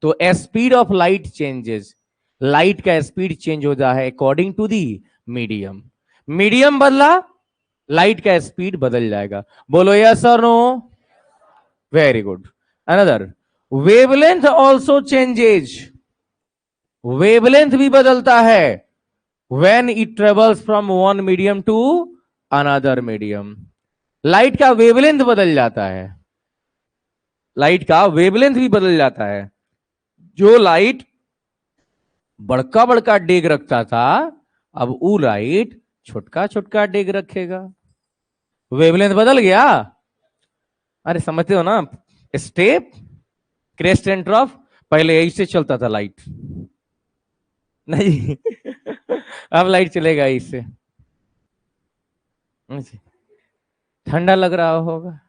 तो speed of light changes, light का स्पीड चेंज होता है according to the medium. Medium बदला, लाइट का स्पीड बदल जाएगा। बोलो yes or no? Very good. Another, wavelength also changes, wavelength भी बदलता है when it travels from one medium to another medium. Light का वेवलेंथ बदल जाता है, लाइट का वेवलेंथ भी बदल जाता है। जो लाइट बड़का बड़का डेग रखता था, अब वो लाइट छोटका छोटका डेग रखेगा। वेवलेंथ बदल गया। अरे समझते हो ना? Step, crest and trough. पहले ऐसे चलता था लाइट, नहीं अब लाइट चलेगा इससे। ठंडा लग रहा होगा।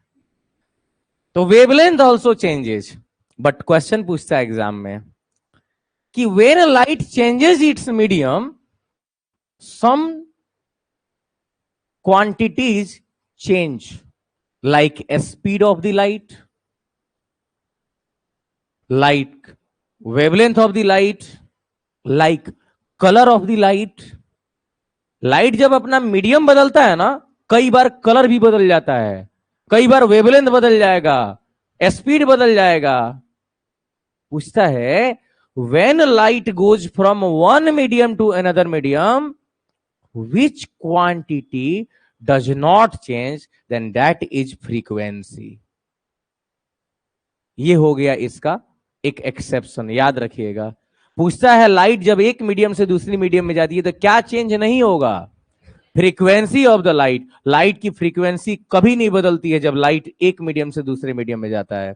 तो wavelength also changes. But question पूछता है एग्जाम में कि when light changes its medium, some quantities change, like speed of the light, like wavelength of the light, like color of the light। Light जब अपना मीडियम बदलता है ना, कई बार कलर भी बदल जाता है, कई बार वेवलेंथ बदल जाएगा, स्पीड बदल जाएगा। पूछता है when light goes from one medium to another medium, which quantity does not change, then that is frequency। ये हो गया इसका एक एक्सेप्शन, याद रखिएगा। पूछता है लाइट जब एक मीडियम से दूसरी मीडियम में जाती है तो क्या चेंज नहीं होगा? Frequency of the light. Light की फ्रीक्वेंसी कभी नहीं बदलती है जब लाइट एक मीडियम से दूसरे मीडियम में जाता है।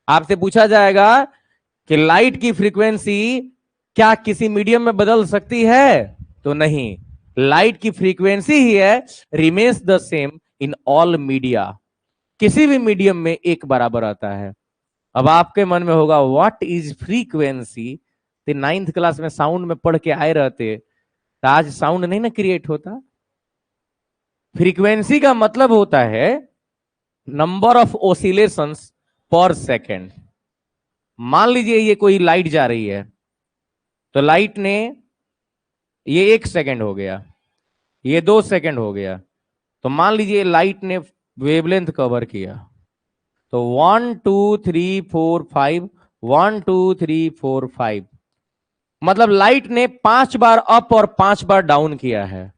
आपसे पूछा जाएगा कि लाइट की फ्रीक्वेंसी क्या किसी मीडियम में बदल सकती है? तो नहीं, लाइट की फ्रीक्वेंसी ही है remains the same in all media, किसी भी मीडियम में एक बराबर आता है। अब आपके मन में होगा व्हाट इज फ्रीक्वेंसी? तो 9th क्लास में साउंड में पढ़ के आए रहते तो आज साउंड नहीं ना क्रिएट होता। फ्रीक्वेंसी का मतलब होता है नंबर ऑफ ओसिलेशंस पर सेकेंड। मान लीजिए ये कोई लाइट जा रही है, तो लाइट ने, ये 1 सेकेंड हो गया, ये 2 सेकेंड हो गया, तो मान लीजिए लाइट ने वेवलेंथ कवर किया, तो 1 2 3 4 5, 1 2 3 4 5, मतलब लाइट ने 5 बार अप और 5 बार डाउन किया है,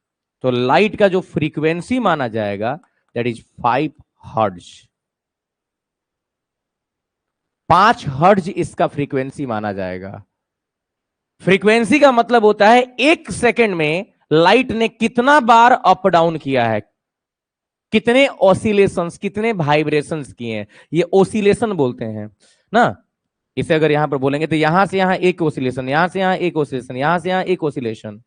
तो लाइट का जो फ्रीक्वेंसी माना जाएगा दैट इज 5 हर्ट्ज। 5 हर्ट्ज इसका फ्रीक्वेंसी माना जाएगा। फ्रीक्वेंसी का मतलब होता है 1 सेकेंड में लाइट ने कितना बार अप डाउन किया है, कितने ऑसिलेशंस, कितने वाइब्रेशंस किए हैं, ये ऑसिलेशन बोलते हैं ना। इसे अगर यहां पर बोलेंगे तो यहां से यहां एक ऑसिलेशन, यहां से यहां एक ऑसिलेशन, यहां से यहां एक ऑसिलेशन,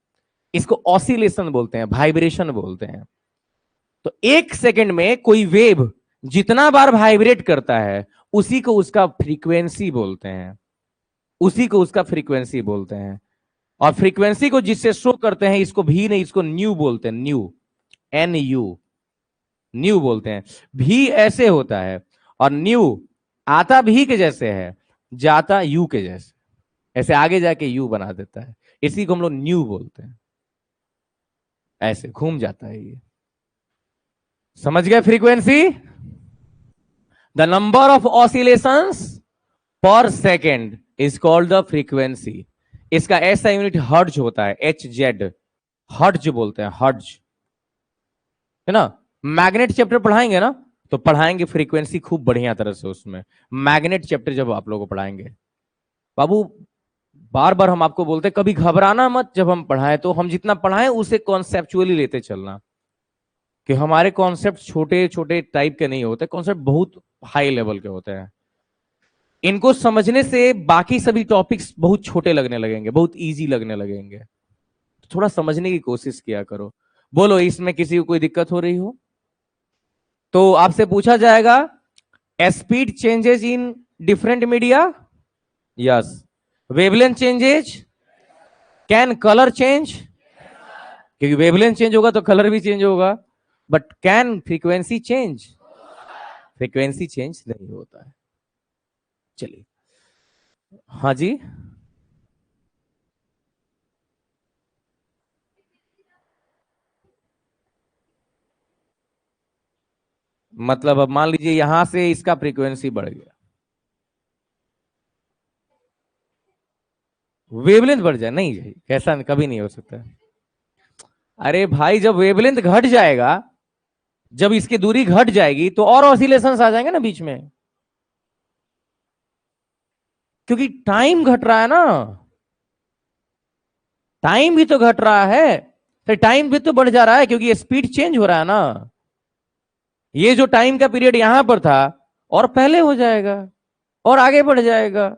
इसको ऑसिलेशन बोलते हैं, वाइब्रेशन बोलते हैं। तो 1 सेकेंड में कोई वेव जितना बार वाइब्रेट करता है उसी को उसका फ्रीक्वेंसी बोलते हैं, उसी को उसका फ्रीक्वेंसी बोलते हैं। और फ्रीक्वेंसी को जिससे शो करते हैं, इसको भी नहीं, इसको न्यू बोलते हैं, न्यू, NU, न्यू बोलते हैं। भी ऐसे होता है, और न्यू आता भी के जैसे है, जाता यू के जैसे, ऐसे आगे जाके यू बना देता है, इसी को हम लोग न्यू बोलते हैं। ऐसे घूम जाता है ये, समझ गए frequency? The number of oscillations per second is called the frequency. इसका ऐसा यूनिट हर्ट्ज होता है, HZ, हर्ट्ज बोलते हैं, हर्ट्ज, है ना। मैग्नेट चैप्टर पढ़ाएंगे ना, तो पढ़ाएंगे फ्रीक्वेंसी खूब बढ़िया तरह से उसमें। मैग्नेट चैप्टर जब आप लोगों को पढ़ाएंगे, बाबू बार बार हम आपको बोलते हैं कभी घबराना मत, जब हम पढ़ाएं तो हम जितना पढ़ाएं उसे कॉन्सेप्चुअली लेते चलना, कि हमारे कॉन्सेप्ट छोटे छोटे टाइप के नहीं होते, कॉन्सेप्ट बहुत हाई लेवल के होते हैं। इनको समझने से बाकी सभी टॉपिक्स बहुत छोटे लगने लगेंगे, बहुत इजी लगने लगेंगे। थोड़ा समझने की कोशिश किया करो। बोलो, इसमें किसी को कोई दिक्कत हो रही हो तो आपसे पूछा जाएगा, speed changes in different media, yes. Wavelength changes, can colour change, क्योंकि वेवलेंथ चेंज होगा तो कलर भी चेंज होगा, but can frequency change, frequency change नहीं होता है। चलिए, हाँ जी, मतलब अब मान लीजिए यहां से इसका फ्रीक्वेंसी बढ़ गया, वेवलेंथ बढ़ जाए, नहीं जी, कैसा कभी नहीं हो सकता। अरे भाई, जब वेवलेंथ घट जाएगा, जब इसकी दूरी घट जाएगी तो और ऑसिलेशंस आ जाएंगे ना बीच में, क्योंकि टाइम घट रहा है ना, टाइम भी तो घट रहा है, तो टाइम भी तो बढ़ जा रहा है, क्योंकि स्पीड चेंज हो रहा है ना। ये जो टाइम का पीरियड यहां पर था और पहले हो जाएगा और आगे बढ़ जाएगा,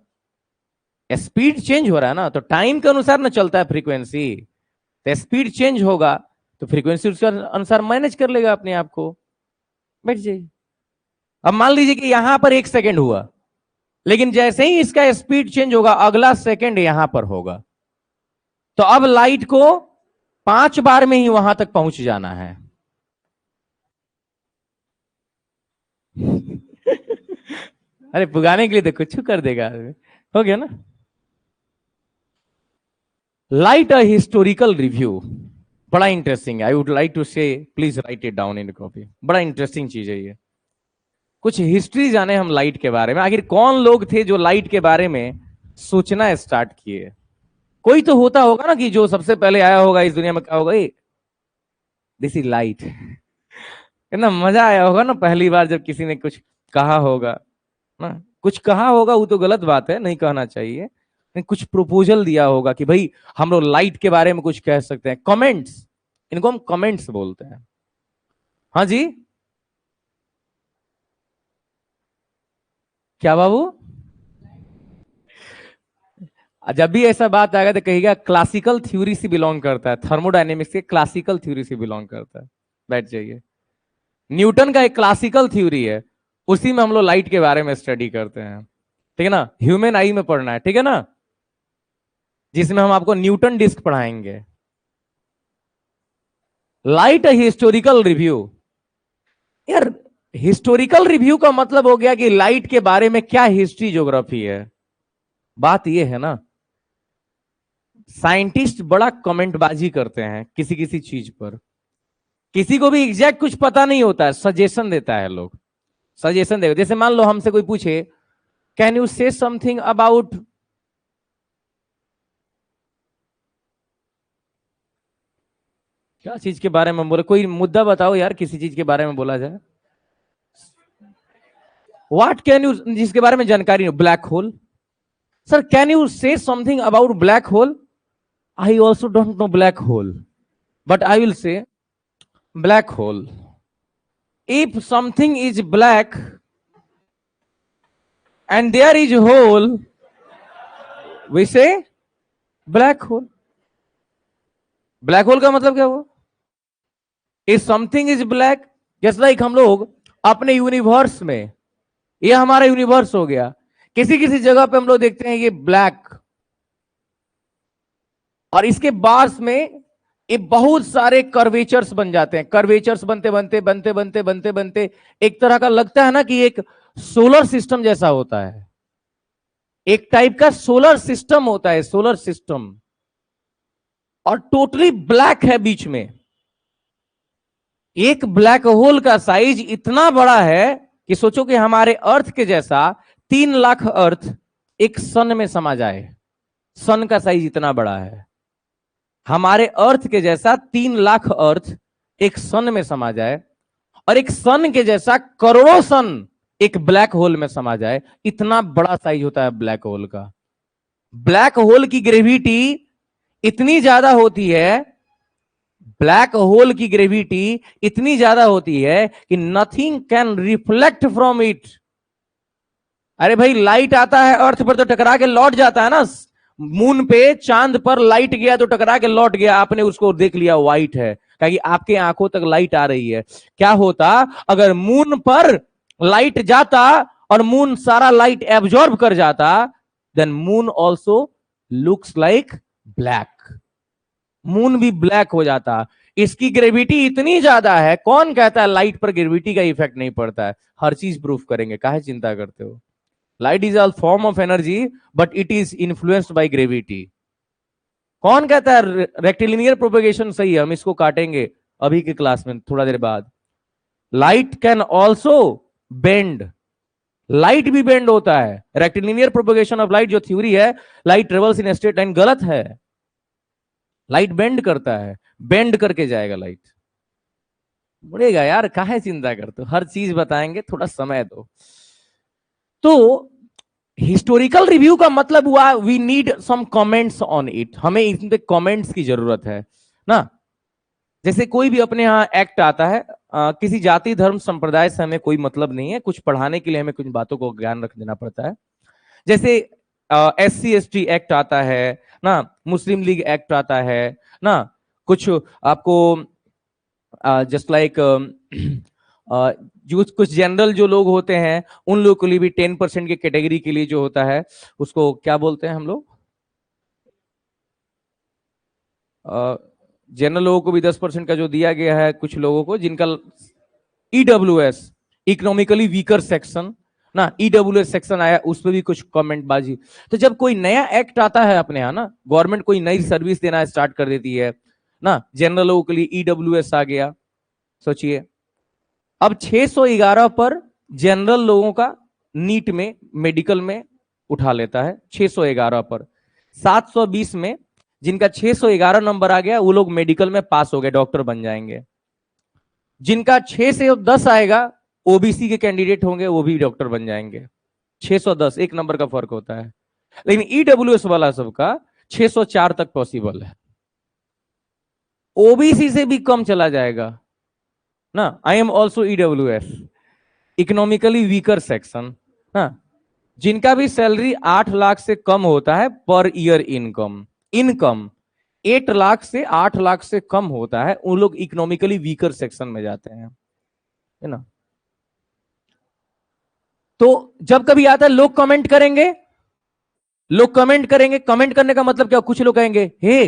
स्पीड चेंज हो रहा है ना, तो टाइम के अनुसार ना चलता है फ्रीक्वेंसी। तो स्पीड चेंज होगा तो फ्रीक्वेंसी उसके अनुसार मैनेज कर लेगा अपने आप को, बैठ जाइए। अब मान लीजिए कि यहां पर 1 सेकेंड हुआ, लेकिन जैसे ही इसका स्पीड चेंज होगा अगला सेकेंड यहां पर होगा, तो अब लाइट को 5 बार में ही वहां तक पहुंच जाना है। अरे पुगाने के लिए तो कुछ कर देगा, हो गया ना। लाइट अ हिस्टोरिकल रिव्यू, बड़ा इंटरेस्टिंग है, आई वुड लाइक टू से, please right it down in copy. बड़ा इंटरेस्टिंग चीज है ये। कुछ हिस्ट्री जाने हम लाइट के बारे में, आखिर कौन लोग थे जो लाइट के बारे में सोचना स्टार्ट किए। कोई तो होता होगा ना कि जो सबसे पहले आया होगा इस दुनिया में, क्या होगा, दिस इज लाइट, कितना मजा आया होगा ना पहली बार जब किसी ने कुछ कहा होगा ना। कुछ कहा होगा वो तो गलत बात है, नहीं कहना चाहिए, कुछ प्रपोजल दिया होगा कि भाई हम लोग लाइट के बारे में कुछ कह सकते हैं, कमेंट्स, इनको हम कमेंट्स बोलते हैं। हाँ जी, क्या बाबू? जब भी ऐसा बात आएगा तो कहिएगा क्लासिकल थ्योरी से बिलोंग करता है, थर्मोडायनेमिक्स के क्लासिकल थ्योरी से बिलोंग करता है, बैठ जाइए। न्यूटन का एक क्लासिकल थ्योरी है, उसी में हम लोग लाइट के बारे में स्टडी करते हैं, ठीक है ना। ह्यूमन आई में पढ़ना है, ठीक है ना, जिसमें हम आपको न्यूटन डिस्क पढ़ाएंगे। लाइट हिस्टोरिकल रिव्यू, यार हिस्टोरिकल रिव्यू का मतलब हो गया कि लाइट के बारे में क्या हिस्ट्री ज्योग्राफी है। बात यह है ना, साइंटिस्ट बड़ा कमेंटबाजी करते हैं किसी किसी चीज पर, किसी को भी एग्जैक्ट कुछ पता नहीं होता है, सजेशन देता है लोग, सजेशन देगा। जैसे मान लो हमसे कोई पूछे, कैन यू से समथिंग अबाउट, क्या चीज के बारे में बोले, कोई मुद्दा बताओ यार, किसी चीज के बारे में बोला जाए। व्हाट कैन यू, जिसके बारे में जानकारी हो, black hole. Sir can you से something about black hole, I also don't know black hole, but I will say black hole. If something is black and there is hole, we say black hole। Black hole का मतलब क्या हुआ, if something is black, just like हम लोग अपने universe में, ये हमारा यूनिवर्स हो गया, किसी किसी जगह पे हम लोग देखते हैं ये ब्लैक, और इसके पास में ये बहुत सारे कर्वेचर्स बन जाते हैं। कर्वेचर्स बनते बनते बनते बनते बनते बनते एक तरह का लगता है ना कि एक सोलर सिस्टम जैसा होता है, एक टाइप का सोलर सिस्टम होता है, सोलर सिस्टम, और टोटली ब्लैक है बीच में। एक ब्लैक होल का साइज इतना बड़ा है कि सोचो कि हमारे अर्थ के जैसा 3 लाख अर्थ एक सन में समा जाए। सन का साइज इतना बड़ा है, हमारे अर्थ के जैसा 3 लाख अर्थ एक सन में समा जाए, और एक सन के जैसा करोड़ों सन एक ब्लैक होल में समा जाए। इतना बड़ा साइज होता है ब्लैक होल का। ब्लैक होल की ग्रेविटी इतनी ज्यादा होती है, ब्लैक होल की ग्रेविटी इतनी ज्यादा होती है कि nothing can reflect from it. अरे भाई लाइट आता है अर्थ पर तो टकरा के लौट जाता है ना, मून पे चांद पर लाइट गया तो टकरा के लौट गया, आपने उसको देख लिया व्हाइट है, क्योंकि आपके आंखों तक लाइट आ रही है। क्या होता अगर मून पर लाइट जाता और मून सारा लाइट एब्जॉर्ब कर जाता, then moon also looks like black, moon भी ब्लैक हो जाता। इसकी ग्रेविटी इतनी ज्यादा है, कौन कहता है लाइट पर ग्रेविटी का इफेक्ट नहीं पड़ता है, हर चीज प्रूफ करेंगे, काहे चिंता करते हो। Light is a form of energy but it is influenced by gravity. कौन कहता है रेक्टिलिनियर प्रोपेगेशन सही है, हम इसको काटेंगे अभी के क्लास में थोड़ा देर बाद। Light can also bend, light भी बेंड होता है। रेक्टिलिनियर प्रोपेगेशन ऑफ लाइट जो थ्योरी है, light travels in straight line, गलत है। लाइट बेंड करता है, बेंड करके जाएगा लाइट, मुड़ेगा यार, काहे चिंता करते हो, हर चीज बताएंगे, थोड़ा समय दो। तो हिस्टोरिकल रिव्यू का मतलब हुआ we need some comments on it, हमें इन पे कमेंट्स की जरूरत है ना। जैसे कोई भी अपने यहाँ एक्ट आता है, किसी जाति धर्म संप्रदाय से हमें कोई मतलब नहीं है, कुछ पढ़ाने के लिए हमें कुछ बातों को ज्ञान रख देना पड़ता है। जैसे SC/ST एक्ट आता है ना, मुस्लिम लीग एक्ट आता है ना, कुछ आपको जस्ट लाइक जो कुछ जनरल जो लोग होते हैं उन लोगों के लिए भी 10% के कैटेगरी के लिए जो होता है उसको क्या बोलते हैं हम लोग, जनरल लोगों को भी 10% का जो दिया गया है, कुछ लोगों को जिनका EWS, इकोनॉमिकली वीकर सेक्शन ना, EWS सेक्शन आया, उस पर भी कुछ कमेंट बाजी। तो जब कोई नया एक्ट आता है अपने यहाँ ना, गवर्नमेंट कोई नई सर्विस देना स्टार्ट कर देती है ना, जनरल लोगों के लिए EWS आ गया, सोचिए अब 611 पर जनरल लोगों का नीट में मेडिकल में उठा लेता है, 611 पर। 720 में जिनका 611 नंबर आ गया वो लोग मेडिकल में पास हो गए, डॉक्टर बन जाएंगे। जिनका 6 से 10 आएगा ओबीसी के कैंडिडेट होंगे, वो भी डॉक्टर बन जाएंगे। 610 एक नंबर का फर्क होता है, लेकिन EWS वाला सबका 604 तक पॉसिबल है। ओबीसी से भी कम चला जाएगा ना, I am also EWS, economically weaker section ना, जिनका भी सैलरी 8 लाख से कम होता है पर ईयर इनकम, 8 लाख से 8 लाख से कम होता है, उन लोग इकोनॉमिकली वीकर सेक्शन में जाते हैं, है ना। तो जब कभी आता है लोग कमेंट करेंगे, लोग कमेंट करेंगे, कमेंट करने का मतलब क्या, कुछ लोग कहेंगे hey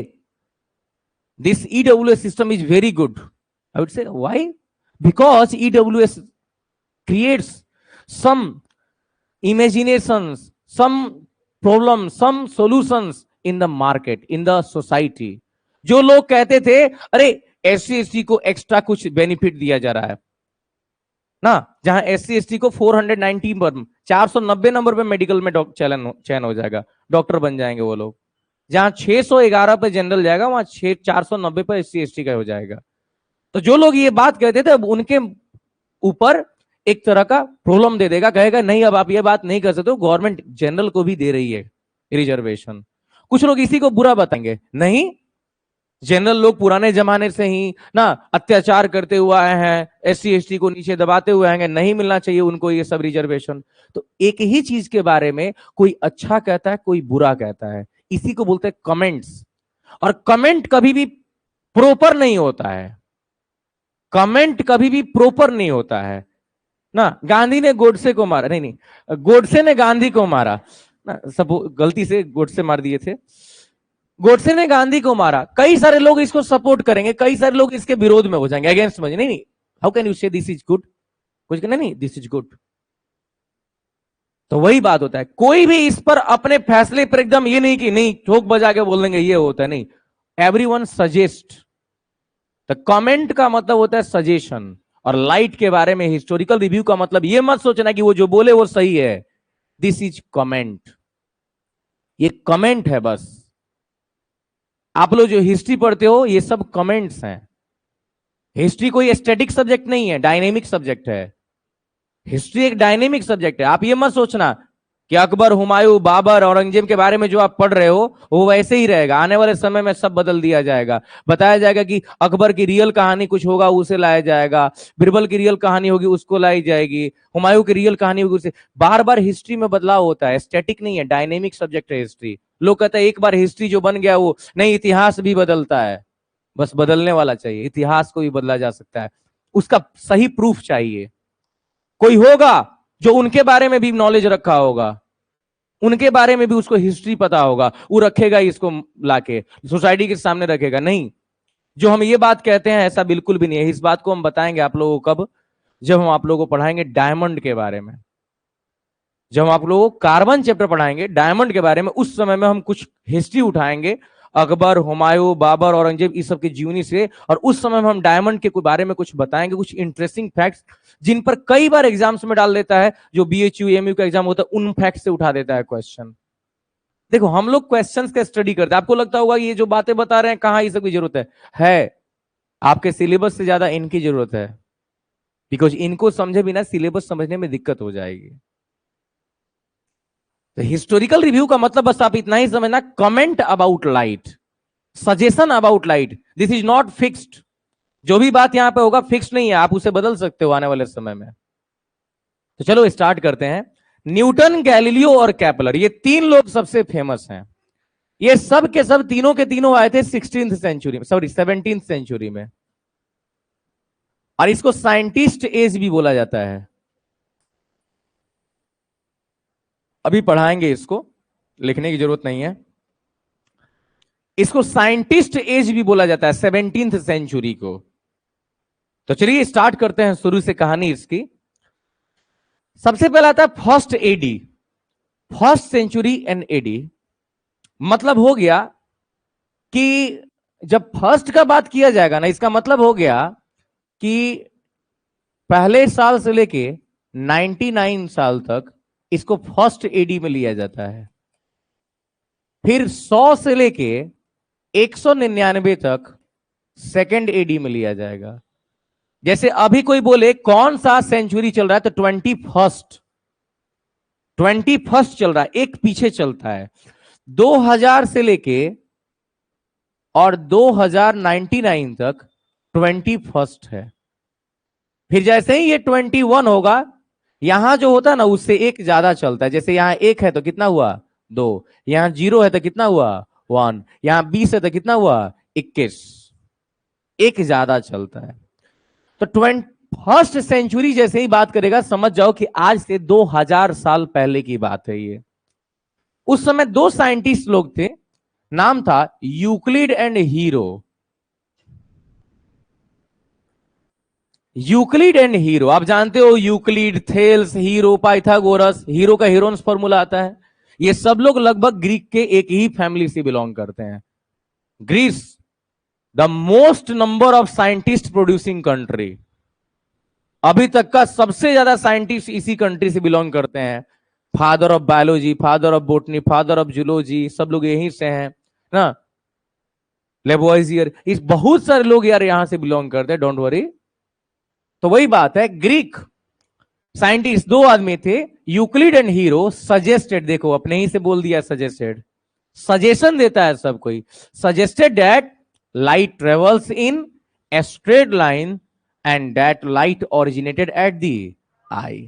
this EWS system is very good, I would say why, because EWS creates some imaginations, some problems, some solutions in the market, in the society. जो लोग कहते थे अरे SC ST को एक्स्ट्रा कुछ बेनिफिट दिया जा रहा है ना, जहां SC ST को 490 पर 490 नंबर पे मेडिकल में चयन हो जाएगा, डॉक्टर बन जाएंगे वो लोग। जहां 611 पे जनरल जाएगा वहां 490 पर SC ST का हो जाएगा। तो जो लोग ये बात कहते थे अब उनके ऊपर एक तरह का प्रॉब्लम दे देगा, कहेगा नहीं अब आप ये बात नहीं कर सकते हो, गवर्नमेंट जनरल को भी दे रही है रिजर्वेशन। कुछ लोग इसी को बुरा बताएंगे, नहीं जनरल लोग पुराने जमाने से ही ना अत्याचार करते हुए आए हैं, SC ST को नीचे दबाते हुए आएंगे, नहीं मिलना चाहिए उनको ये सब रिजर्वेशन। तो एक ही चीज के बारे में कोई अच्छा कहता है कोई बुरा कहता है, इसी को बोलते हैं कमेंट्स। और कमेंट कभी भी प्रॉपर नहीं होता है, कमेंट कभी भी प्रॉपर नहीं होता है ना। गांधी ने गोडसे को मारा, नहीं नहीं गोडसे ने गांधी को मारा ना, सब गलती से गोडसे मार दिए थे। गोडसे ने गांधी को मारा, कई सारे लोग इसको सपोर्ट करेंगे, कई सारे लोग इसके विरोध में हो जाएंगे, अगेंस्ट में। नहीं नहीं, हाउ कैन यू से दिस इज गुड, कुछ कहना नहीं दिस इज गुड। तो वही बात होता है, कोई भी इस पर अपने फैसले पर एकदम ये नहीं कि नहीं ठोक बजा के बोल देंगे ये होता है, नहीं। Everyone suggest. तो कमेंट का मतलब होता है सजेशन। और लाइट के बारे में हिस्टोरिकल रिव्यू का मतलब ये मत सोचना कि वो जो बोले वो सही है, दिस इज कमेंट, ये कमेंट है बस। आप लोग जो हिस्ट्री पढ़ते हो ये सब कमेंट्स हैं। हिस्ट्री कोई स्टैटिक सब्जेक्ट नहीं है, डायनेमिक सब्जेक्ट है। हिस्ट्री एक डायनेमिक सब्जेक्ट है। आप ये मत सोचना कि अकबर, हुमायूं, बाबर, औरंगजेब के बारे में जो आप पढ़ रहे हो वो वैसे ही रहेगा, आने वाले समय में सब बदल दिया जाएगा। बताया जाएगा कि अकबर की रियल कहानी कुछ होगा उसे लाया जाएगा, बिरबल की रियल कहानी होगी उसको लाई जाएगी, हुमायूं की रियल कहानी होगी उसे। बार बार हिस्ट्री में बदलाव होता है, स्टैटिक नहीं है, डायनेमिक सब्जेक्ट है हिस्ट्री। लोग कहते हैं एक बार हिस्ट्री जो बन गया वो नहीं, इतिहास भी बदलता है, बस बदलने वाला चाहिए, इतिहास को भी बदला जा सकता है, उसका सही प्रूफ चाहिए। कोई होगा जो उनके बारे में भी नॉलेज रखा होगा, उनके बारे में भी उसको हिस्ट्री पता होगा, वो रखेगा इसको लाके सोसाइटी के सामने रखेगा। नहीं, जो हम ये बात कहते हैं ऐसा बिल्कुल भी नहीं है। इस बात को हम बताएंगे आप लोगों को कब, जब हम आप लोगों को पढ़ाएंगे डायमंड के बारे में, जब हम आप लोगों को कार्बन चैप्टर पढ़ाएंगे डायमंड के बारे में, उस समय में हम कुछ हिस्ट्री उठाएंगे अकबर, हुमायूं, बाबर, औरंगजेब इस सब की जीवनी से, और उस समय में हम डायमंड के बारे में कुछ बताएंगे, कुछ इंटरेस्टिंग फैक्ट्स जिन पर कई बार एग्जाम्स में डाल देता है, जो BHU MU का एग्जाम होता है उन फैक्ट से उठा देता है क्वेश्चन। देखो हम लोग क्वेश्चंस का स्टडी करते हैं, आपको लगता होगा ये जो बातें बता रहे हैं कहां ये सब की जरूरत है आपके सिलेबस से ज्यादा इनकी जरूरत है, बिकॉज इनको समझे बिना सिलेबस समझने में दिक्कत हो जाएगी। तो हिस्टोरिकल रिव्यू का मतलब बस आप इतना ही समझना, comment about light, suggestion about light, this is not fixed. जो भी बात यहां पे होगा फिक्स नहीं है, आप उसे बदल सकते हो आने वाले समय में। तो चलो स्टार्ट करते हैं। न्यूटन, गैलीलियो और केपलर, ये तीन लोग सबसे फेमस हैं। ये सब के सब तीनों के तीनों आए थे 16th सेंचुरी में, सॉरी 17th सेंचुरी में, और इसको साइंटिस्ट एज भी बोला जाता है। अभी पढ़ाएंगे, इसको लिखने की जरूरत नहीं है। इसको साइंटिस्ट एज भी बोला जाता है 17th सेंचुरी को। तो चलिए स्टार्ट करते हैं शुरू से कहानी इसकी। सबसे पहला आता है first AD, first century and AD. मतलब हो गया कि जब फर्स्ट का बात किया जाएगा ना, इसका मतलब हो गया कि पहले साल से लेके 99 साल तक इसको फर्स्ट एडी में लिया जाता है। फिर 100 से लेके 199 तक सेकंड एडी में लिया जाएगा। जैसे अभी कोई बोले कौन सा सेंचुरी चल रहा है, तो 21st चल रहा है, एक पीछे चलता है। 2000 से लेके और 2099 तक 21st है। फिर जैसे ही ये 21 होगा, यहां जो होता है ना उससे एक ज्यादा चलता है। जैसे यहां एक है तो कितना हुआ 2, यहां 0 है तो कितना हुआ 1, यहां 20 है तो कितना हुआ 21, एक ज्यादा चलता है। तो 21st सेंचुरी जैसे ही बात करेगा समझ जाओ कि आज से 2000 साल पहले की बात है ये। उस समय दो साइंटिस्ट लोग थे, नाम था Euclid and hero. Euclid and hero, आप जानते हो Euclid, Thales, hero, Pythagoras, hero का हीरोन्स फॉर्मूला आता है। ये सब लोग लगभग ग्रीक के एक ही फैमिली से बिलोंग करते हैं। Greece the most number of scientist producing country, अभी तक का सबसे ज्यादा साइंटिस्ट इसी कंट्री से बिलोंग करते हैं। Father of biology, father of botany, father of zoology, सब लोग यहीं से हैं ना। लेबोइजियर, इस बहुत सारे लोग यार यहां से बिलोंग करते हैं, डोंट वरी। तो वही बात है, ग्रीक साइंटिस्ट दो आदमी थे, यूक्लिड एंड हीरो, सजेस्टेड, देखो अपने ही से बोल दिया सजेस्टेड, सजेशन देता है सब कोई, suggested that light travels in a straight line and that light originated at the eye.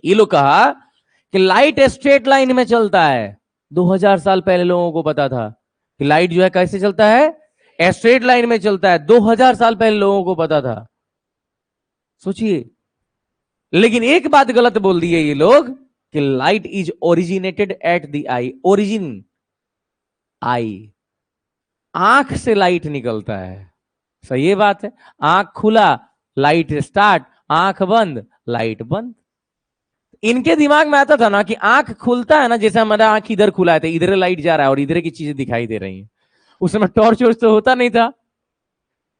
ये लोग कहा कि लाइट स्ट्रेट लाइन में चलता है। 2000 साल पहले लोगों को पता था कि लाइट जो है कैसे चलता है, स्ट्रेट लाइन में चलता है। 2000 साल पहले लोगों को पता था, सोचिए। लेकिन एक बात गलत बोल दी है ये लोग कि light is originated at the eye. Origin eye, आंख से लाइट निकलता है, सही ये बात है। आंख खुला लाइट स्टार्ट, आंख बंद लाइट बंद। इनके दिमाग में आता था ना कि आंख खुलता है ना, जैसे हमारा आंख इधर खुला है तो इधर लाइट जा रहा है और इधर की चीजें दिखाई दे रही हैं। उस समय टॉर्च वॉर्च तो होता नहीं था,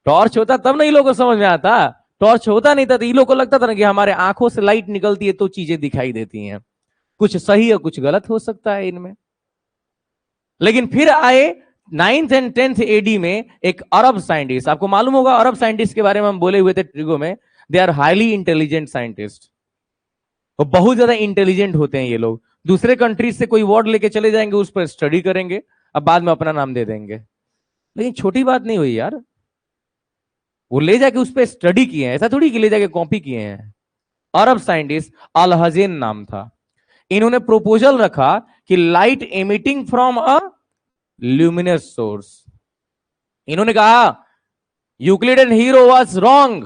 टॉर्च होता तब नहीं लोगों को समझ में आता, टॉर्च होता नहीं था तो इन लोगों को लगता था ना कि हमारे आंखों से लाइट निकलती है तो चीजें दिखाई देती हैं। कुछ सही और कुछ गलत हो सकता है इनमें। लेकिन फिर आए 9th एंड 10th एडी में एक अरब साइंटिस्ट, आपको मालूम होगा अरब साइंटिस्ट के बारे में हम बोले हुए थे ट्रिगो में, they are highly intelligent scientist, वो बहुत ज्यादा इंटेलिजेंट होते हैं ये लोग। दूसरे कंट्रीज से कोई वर्ड लेके चले जाएंगे, उस पर स्टडी करेंगे, अब बाद में अपना नाम दे देंगे। लेकिन छोटी बात नहीं हुई यार, वो ले जाके उस पर स्टडी किए हैं, ऐसा थोड़ी कि ले जाके कॉपी किए हैं। अरब साइंटिस्ट अल हजेन नाम था, इन्होंने प्रोपोजल रखा कि light emitting from a luminous source. इन्होंने कहा Euclid and hero was wrong,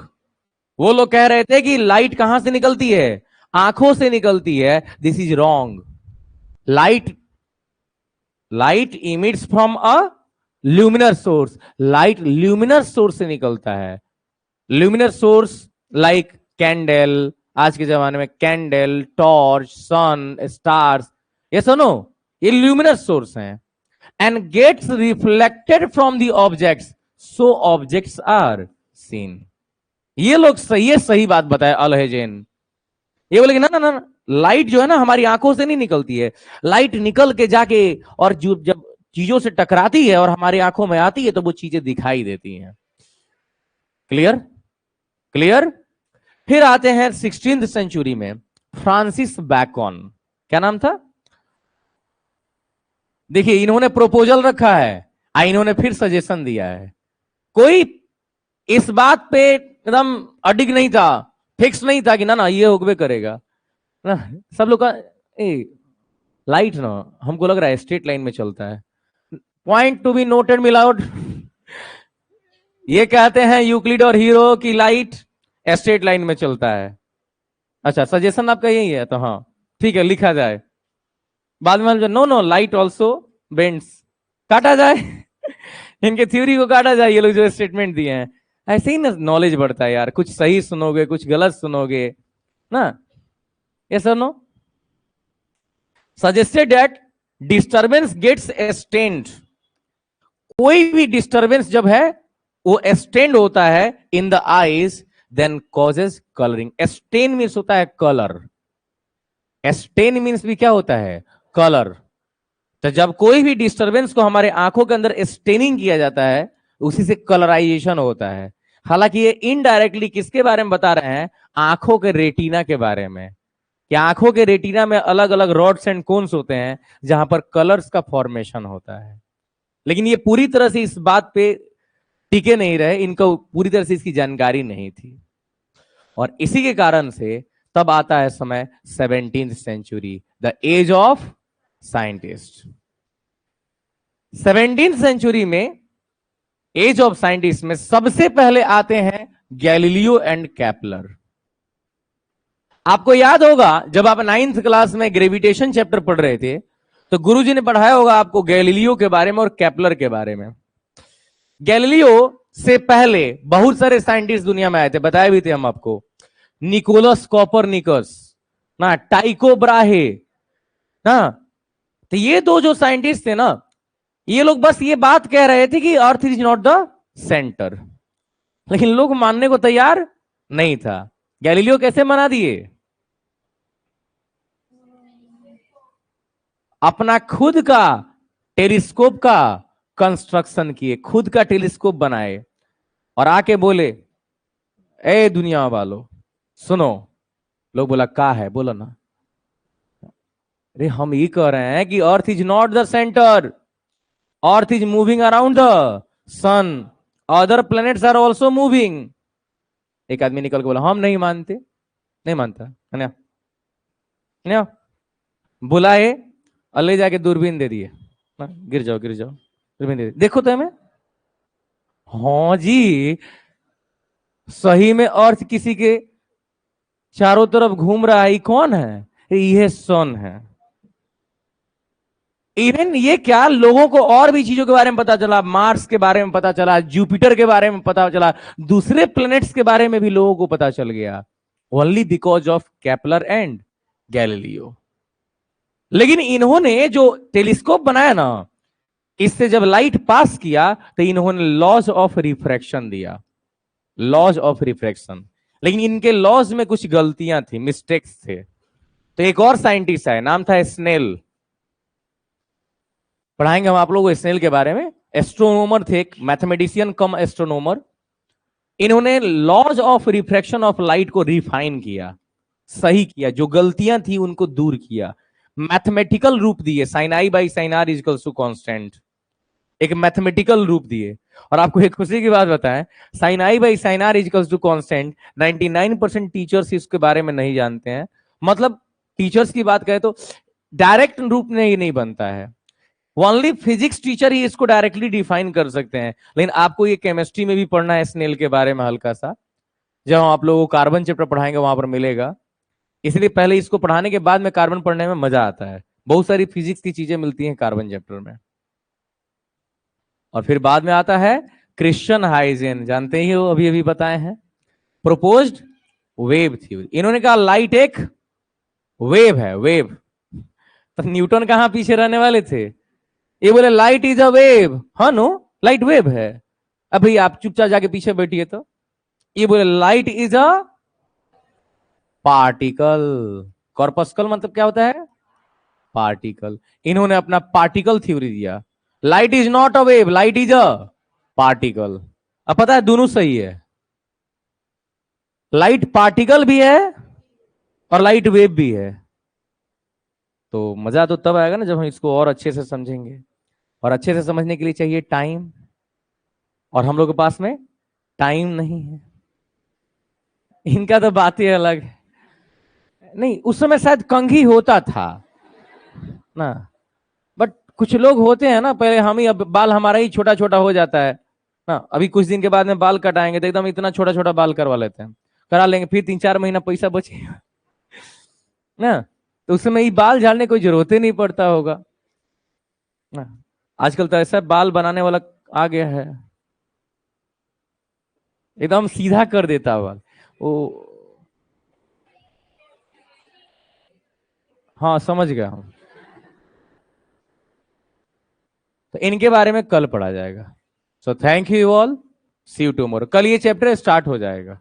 वो लोग कह रहे थे कि लाइट कहां से निकलती है, आंखों से निकलती है, this is wrong. Light emits from a luminous source, light luminous source से निकलता है। ल्यूमिनर सोर्स लाइक कैंडल, आज के जमाने में कैंडल, टॉर्च, सन, स्टार्स, ये सुनो ये ल्यूमिनर सोर्स हैं। And gets reflected from the objects, so objects are seen. ये लोग सही बात बताए अल हजेन। ये बोले कि ना ना ना, लाइट जो है ना हमारी आंखों से नहीं निकलती है, लाइट निकल के जाके और जब चीजों से टकराती है और हमारी आंखों में आती है तो वो चीजें दिखाई देती हैं। Clear clear. फिर आते हैं 16th सेंचुरी में, फ्रांसिस बैकन, क्या नाम था, देखिए इन्होंने प्रपोजल रखा है, इन्होंने फिर सजेशन दिया है। कोई इस बात पे एकदम अडिग नहीं था, फिक्स नहीं था कि ना ना ये होगवे करेगा ना। सब लोग का लाइट ना हमको लग रहा है स्ट्रेट लाइन में चलता है, पॉइंट टू बी नोटेड मिलाउड। ये कहते हैं यूक्लिड और हीरो की लाइट स्ट्रेट लाइन में चलता है। अच्छा सजेशन आपका यही है, तो हाँ ठीक है लिखा जाए, बाद में no no light also bends, काटा जाए इनके थ्योरी को काटा जाए, ये लोग जो स्टेटमेंट दिए हैं। ऐसे ही ना नॉलेज बढ़ता है यार, कुछ सही सुनोगे कुछ गलत सुनोगे ना। ये सुनो, suggested that disturbance gets extend, कोई भी डिस्टर्बेंस जब है वो एक्सटेंड होता है in the eyes, then causes colouring. Extend means होता है कलर, एक्सटेंड मीन्स भी क्या होता है, कलर। तो जब कोई भी डिस्टरबेंस को हमारे आंखों के अंदर स्टेनिंग किया जाता है, उसी से कलराइजेशन होता है। हालांकि ये इनडायरेक्टली किसके बारे में बता रहे हैं, आंखों के रेटिना के बारे में, कि आंखों के रेटिना में अलग अलग रॉड्स एंड कोन्स होते हैं जहां पर कलर्स का फॉर्मेशन होता है। लेकिन ये पूरी तरह से इस बात पे टिके नहीं रहे, इनको पूरी तरह से इसकी जानकारी नहीं थी, और इसी के कारण से तब आता है समय 17th century, the age of scientist. 17th century में एज ऑफ साइंटिस्ट में सबसे पहले आते हैं गैलीलियो एंड केपलर। आपको याद होगा जब आप 9th क्लास में ग्रेविटेशन चैप्टर पढ़ रहे थे तो गुरुजी ने पढ़ाया होगा आपको गैलीलियो के बारे में और केपलर के बारे में। गैलीलियो से पहले बहुत सारे साइंटिस्ट दुनिया में आए थे, बताए भी थे हम आपको। निकोलस कॉपरनिकस ना, टाइको ब्राहे ना। तो ये दो जो साइंटिस्ट थे ना, ये लोग बस ये बात कह रहे थे कि earth is not the centre, लेकिन लोग मानने को तैयार नहीं था। गैलीलियो कैसे मना दिए? अपना खुद का टेलीस्कोप का कंस्ट्रक्शन किए, खुद का टेलीस्कोप बनाए और आके बोले, ए दुनिया वालों सुनो। लोग बोला का है, बोलो ना। अरे हम ये कह रहे हैं कि earth is not the centre, earth is moving around the sun, other planets are also moving. एक आदमी निकल के बोला हम नहीं मानते, नहीं मानता है ना। बुलाए और ले जाके दूरबीन दे दिए, गिर जाओ गिर जाओ, दूरबीन दे दी, देखो तो हमें। हाँ जी, सही में अर्थ किसी के चारों तरफ घूम रहा है। कौन है? यह सन है। इवन ये क्या, लोगों को और भी चीजों के बारे में पता चला, मार्स के बारे में पता चला, जुपिटर के बारे में पता चला, दूसरे प्लैनेट्स के बारे में भी लोगों को पता चल गया, only because of Kepler and Galileo. लेकिन इन्होंने जो टेलीस्कोप बनाया ना, इससे जब लाइट पास किया तो इन्होंने लॉज ऑफ रिफ्रैक्शन दिया, लॉज ऑफ रिफ्रैक्शन। लेकिन इनके लॉज में कुछ गलतियां थी, मिस्टेक्स थे। तो एक और साइंटिस्ट है, नाम था स्नेल, पढ़ाएंगे हम आप लोगों को स्नेल के बारे में। एस्ट्रोनोमर थे, एक मैथमेटिशियन कम एस्ट्रोनोमर। इन्होंने laws of refraction of light को रिफाइन किया, सही किया, जो गलतियां थी उनको दूर किया, मैथमेटिकल रूप दिए। Sine i by sine r is equals to constant, एक मैथमेटिकल रूप दिए। और आपको एक खुशी की बात बताएं, sine i by sine r is equals to constant 99% teachers इसके बारे में नहीं जानते हैं। मतलब टीचर्स की बात करें तो डायरेक्ट रूप में ये नहीं बनता है, ओनली फिजिक्स टीचर ही इसको डायरेक्टली डिफाइन कर सकते हैं। लेकिन आपको ये केमिस्ट्री में भी पढ़ना है स्नेल के बारे में हल्का सा, जब हम आप लोगों को कार्बन चैप्टर पढ़ाएंगे वहां पर मिलेगा। इसलिए पहले इसको पढ़ाने के बाद में कार्बन पढ़ने में मजा आता है, बहुत सारी फिजिक्स की चीजें मिलती हैं कार्बन चैप्टर में। और फिर बाद में आता है क्रिश्चियन हाइजेन, जानते ही हो, अभी अभी बताए हैं, प्रोपोज्ड वेव थ्योरी। इन्होंने कहा लाइट एक वेव है, वेव। तो न्यूटन कहां पीछे रहने वाले थे? ये बोले लाइट इज अ वेव, हाँ नो लाइट वेव है। अब भाई आप चुपचाप जाके पीछे बैठिए। तो ये बोले light is a particle. Corpuscle मतलब क्या होता है? पार्टिकल। इन्होंने अपना पार्टिकल थ्योरी दिया, light is not a wave, light is a particle. अब पता है दोनों सही है, लाइट पार्टिकल भी है और लाइट वेव भी है। तो मजा तो तब आएगा ना जब हम इसको और अच्छे से समझेंगे, और अच्छे से समझने के लिए चाहिए टाइम, और हम लोग के पास में टाइम नहीं है। इनका तो बात ही अलग है। नहीं, उस समय शायद कंघी होता था ना, बट कुछ लोग होते हैं ना, पहले हम ही, अब बाल हमारा ही छोटा छोटा हो जाता है ना, अभी कुछ दिन के बाद में बाल कटाएंगे तो एकदम इतना छोटा छोटा बाल करवा लेते हैं, करा लेंगे, फिर 3-4 महीना पैसा बचेगा ना, तो उस समय ये बाल झाड़ने कोई जरूरत ही नहीं पड़ता होगा ना। आजकल तो ऐसा बाल बनाने वाला आ गया है, एकदम सीधा कर देता है बाल वो। हाँ समझ गया हम। तो इनके बारे में कल पढ़ा जाएगा। So thank you all, see you tomorrow. कल ये चैप्टर स्टार्ट हो जाएगा।